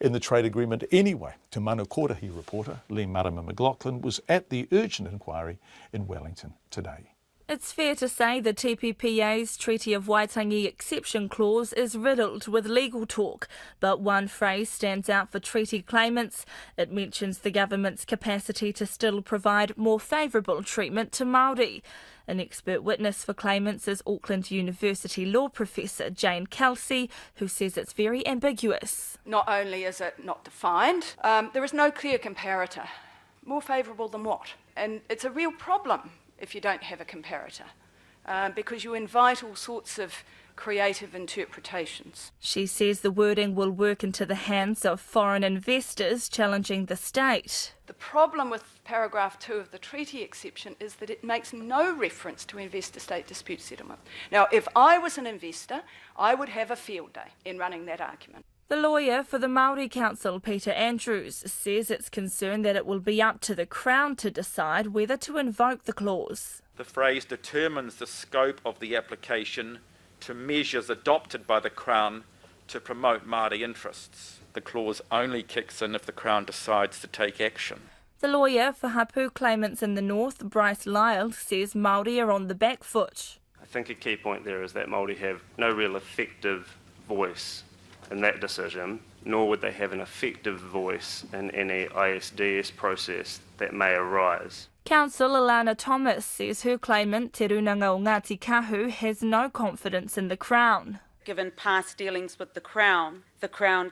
in the trade agreement anyway. Te Manu Kotahi reporter Lee Marama McLaughlin was at the urgent inquiry in Wellington today. It's fair to say the TPPA's Treaty of Waitangi exception clause is riddled with legal talk, but one phrase stands out for treaty claimants. It mentions the government's capacity to still provide more favourable treatment to Māori. An expert witness for claimants is Auckland University law professor Jane Kelsey, who says it's very ambiguous. Not only is it not defined, there is no clear comparator. More favourable than what? And it's a real problem if you don't have a comparator, because you invite all sorts of creative interpretations. She says the wording will work into the hands of foreign investors challenging the state. The problem with paragraph 2 of the treaty exception is that it makes no reference to investor-state dispute settlement. Now, if I was an investor, I would have a field day in running that argument. The lawyer for the Māori Council, Peter Andrews, says it's concerned that it will be up to the Crown to decide whether to invoke the clause. The phrase determines the scope of the application to measures adopted by the Crown to promote Māori interests. The clause only kicks in if the Crown decides to take action. The lawyer for Hapu claimants in the north, Bryce Lyle, says Māori are on the back foot. I think a key point there is that Māori have no real effective voice in that decision, nor would they have an effective voice in any ISDS process that may arise. Counsel Alana Thomas says her claimant, Te Runanga o Ngāti Kahu, has no confidence in the Crown. Given past dealings with the Crown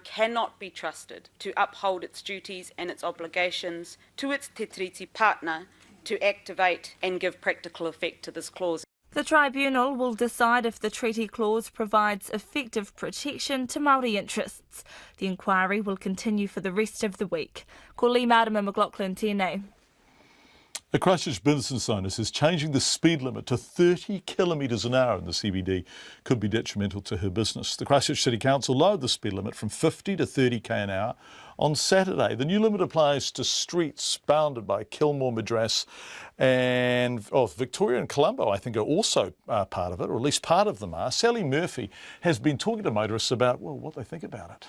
cannot be trusted to uphold its duties and its obligations to its te treaty partner to activate and give practical effect to this clause. The tribunal will decide if the treaty clause provides effective protection to Māori interests. The inquiry will continue for the rest of the week. Ko Lee Marama McLaughlin, tēnei. A Christchurch business owner says changing the speed limit to 30 kilometres an hour in the CBD could be detrimental to her business. The Christchurch City Council lowered the speed limit from 50 to 30k an hour on Saturday. The new limit applies to streets bounded by Kilmore, Madras and Victoria and Colombo, I think, are also part of it, or at least part of them are. Sally Murphy has been talking to motorists about, well, what they think about it.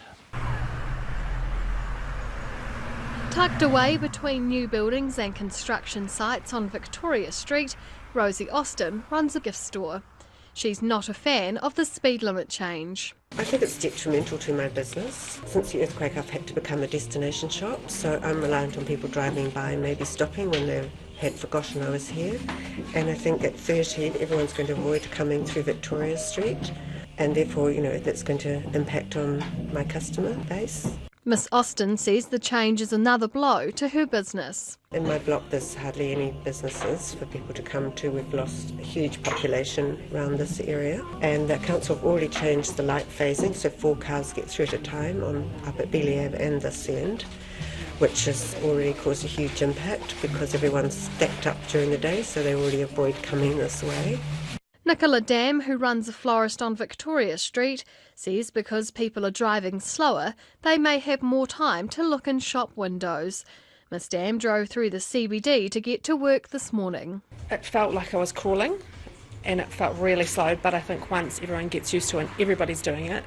Tucked away between new buildings and construction sites on Victoria Street, Rosie Austin runs a gift store. She's not a fan of the speed limit change. I think it's detrimental to my business. Since the earthquake, I've had to become a destination shop, so I'm reliant on people driving by and maybe stopping when they had forgotten I was here. And I think at 30, everyone's going to avoid coming through Victoria Street, and therefore, that's going to impact on my customer base. Miss Austin says the change is another blow to her business. In my block there's hardly any businesses for people to come to. We've lost a huge population around this area, and the council have already changed the light phasing, so 4 cars get through at a time up at Beeley Ave and this end, which has already caused a huge impact because everyone's stacked up during the day, so they already avoid coming this way. Nicola Dam, who runs a florist on Victoria Street, says because people are driving slower, they may have more time to look in shop windows. Miss Dam drove through the CBD to get to work this morning. It felt like I was crawling and it felt really slow, but I think once everyone gets used to it and everybody's doing it,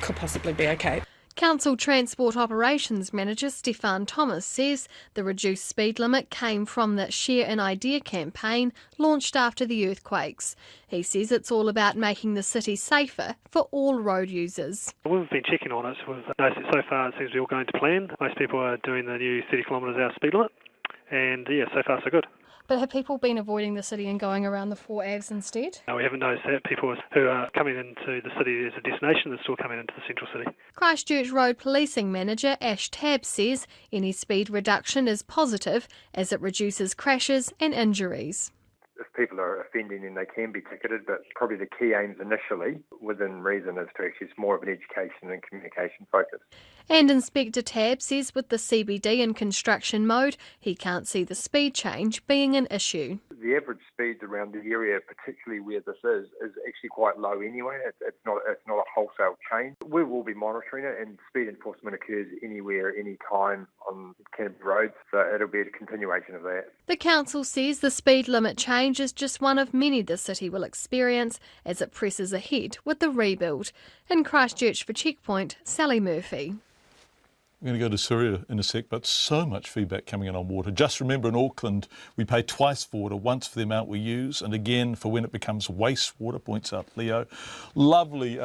could possibly be okay. Council Transport Operations Manager Stefan Thomas says the reduced speed limit came from the Share an Idea campaign launched after the earthquakes. He says it's all about making the city safer for all road users. We've been checking on it. So far it seems to be all going to plan. Most people are doing the new 30 kilometres hour speed limit, and so far so good. But have people been avoiding the city and going around the 4 Avs instead? No, we haven't noticed that. People who are coming into the city as a destination are still coming into the central city. Christchurch Road Policing Manager Ash Tabb says any speed reduction is positive as it reduces crashes and injuries. If people are offending, then they can be ticketed, but probably the key aims initially, within reason, is to actually more of an education and communication focus. And Inspector Tabb says with the CBD in construction mode, he can't see the speed change being an issue. The average speeds around the area, particularly where this is actually quite low anyway. It's not a wholesale change. We will be monitoring it, and speed enforcement occurs anywhere, any time on Canterbury roads, so it'll be a continuation of that. The council says the speed limit change is just one of many the city will experience as it presses ahead with the rebuild. In Christchurch for Checkpoint, Sally Murphy. We're going to go to Syria in a sec, but so much feedback coming in on water. Just remember, in Auckland, we pay twice for water, once for the amount we use, and again for when it becomes wastewater, points out Leo. Lovely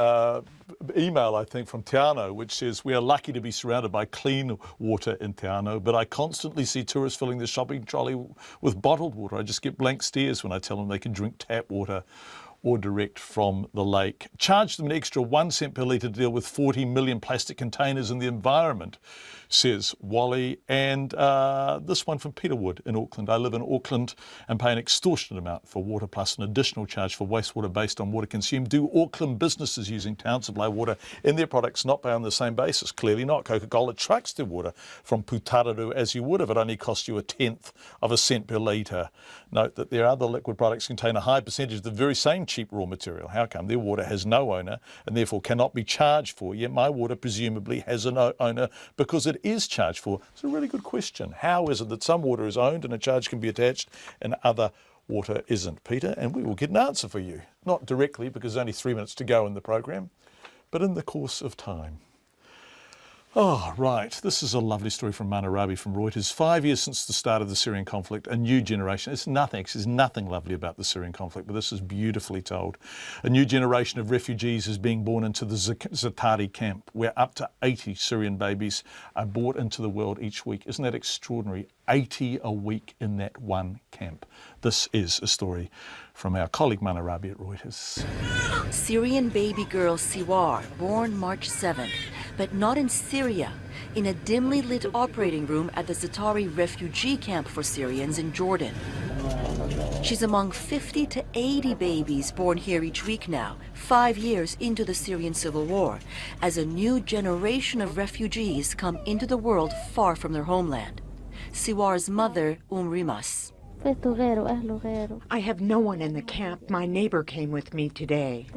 email, I think, from Te Anau, which says, we are lucky to be surrounded by clean water in Te Anau, but I constantly see tourists filling their shopping trolley with bottled water. I just get blank stares when I tell them they can drink tap water or direct from the lake. Charge them an extra 1 cent per litre to deal with 40 million plastic containers in the environment, says Wally. And this one from Peter Wood in Auckland. I live in Auckland and pay an extortionate amount for water plus an additional charge for wastewater based on water consumed. Do Auckland businesses using town supply water in their products not pay on the same basis? Clearly not. Coca-Cola trucks their water from Putararu as you would if it only cost you 1/10 of a cent per litre. Note that their other liquid products contain a high percentage of the very same cheap raw material. How come? Their water has no owner and therefore cannot be charged for, yet my water presumably has an owner because it is charged for. It's a really good question. How is it that some water is owned and a charge can be attached and other water isn't, Peter? And we will get an answer for you. Not directly, because there's only 3 minutes to go in the program, but in the course of time. Oh, right. This is a lovely story from Manarabi from Reuters. 5 years since the start of the Syrian conflict, a new generation. There's nothing lovely about the Syrian conflict, but this is beautifully told. A new generation of refugees is being born into the Zatari camp, where up to 80 Syrian babies are brought into the world each week. Isn't that extraordinary? 80 a week in that one camp. This is a story from our colleague Manarabi at Reuters. Syrian baby girl Siwar, born March 7th, but not in Syria, in a dimly lit operating room at the Zatari refugee camp for Syrians in Jordan. She's among 50 to 80 babies born here each week now, 5 years into the Syrian civil war, as a new generation of refugees come into the world far from their homeland. Siwar's mother, Rimas. I have no one in the camp. My neighbor came with me today.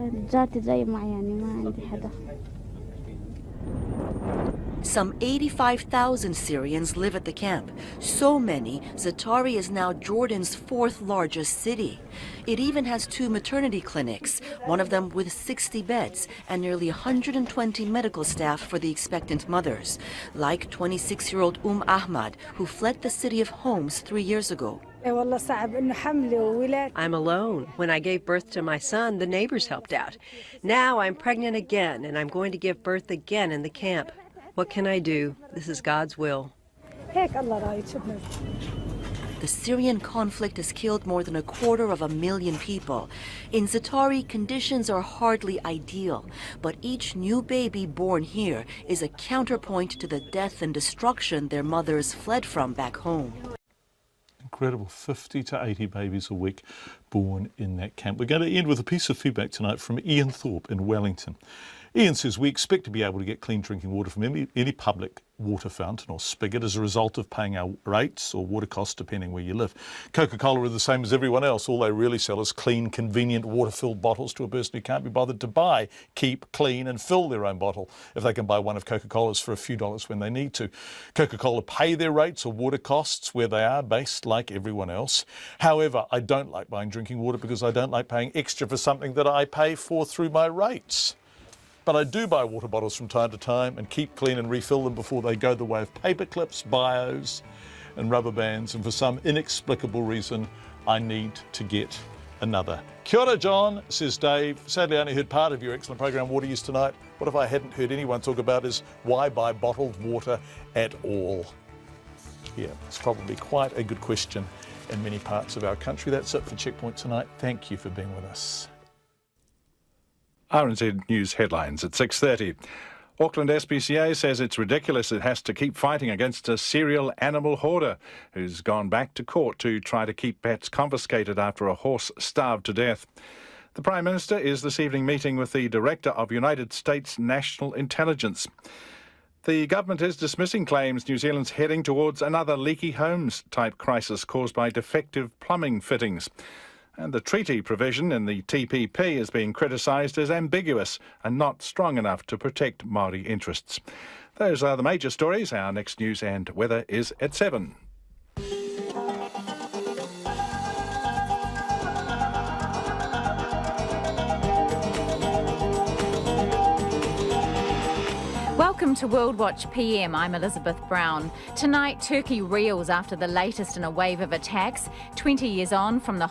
Some 85,000 Syrians live at the camp. So many, Zaatari is now Jordan's fourth largest city. It even has 2 maternity clinics, one of them with 60 beds and nearly 120 medical staff for the expectant mothers, like 26-year-old Ahmad, who fled the city of Homs 3 years ago. I'm alone. When I gave birth to my son, the neighbors helped out. Now I'm pregnant again, and I'm going to give birth again in the camp. What can I do? This is God's will. The Syrian conflict has killed more than 250,000 people. In Zaatari, conditions are hardly ideal, but each new baby born here is a counterpoint to the death and destruction their mothers fled from back home. Incredible, 50 to 80 babies a week born in that camp. We're going to end with a piece of feedback tonight from Ian Thorpe in Wellington. Ian says, we expect to be able to get clean drinking water from any public water fountain or spigot as a result of paying our rates or water costs depending where you live. Coca-Cola are the same as everyone else. All they really sell is clean, convenient water-filled bottles to a person who can't be bothered to buy, keep, clean and fill their own bottle if they can buy one of Coca-Cola's for a few dollars when they need to. Coca-Cola pay their rates or water costs where they are based like everyone else. However, I don't like buying drinking water because I don't like paying extra for something that I pay for through my rates. But I do buy water bottles from time to time and keep clean and refill them before they go the way of paper clips, bios and rubber bands. And for some inexplicable reason, I need to get another. Kia ora, John, says Dave. Sadly, I only heard part of your excellent program, Water Use Tonight. What if I hadn't heard anyone talk about is why buy bottled water at all? Yeah, it's probably quite a good question in many parts of our country. That's it for Checkpoint tonight. Thank you for being with us. RNZ News headlines at 6:30. Auckland SPCA says it's ridiculous it has to keep fighting against a serial animal hoarder who's gone back to court to try to keep pets confiscated after a horse starved to death. The Prime Minister is this evening meeting with the Director of United States National Intelligence. The government is dismissing claims New Zealand's heading towards another leaky homes type crisis caused by defective plumbing fittings. And the treaty provision in the TPP is being criticised as ambiguous and not strong enough to protect Māori interests. Those are the major stories. Our next news and weather is at 7. Welcome to World Watch PM. I'm Elizabeth Brown. Tonight, Turkey reels after the latest in a wave of attacks, 20 years on from the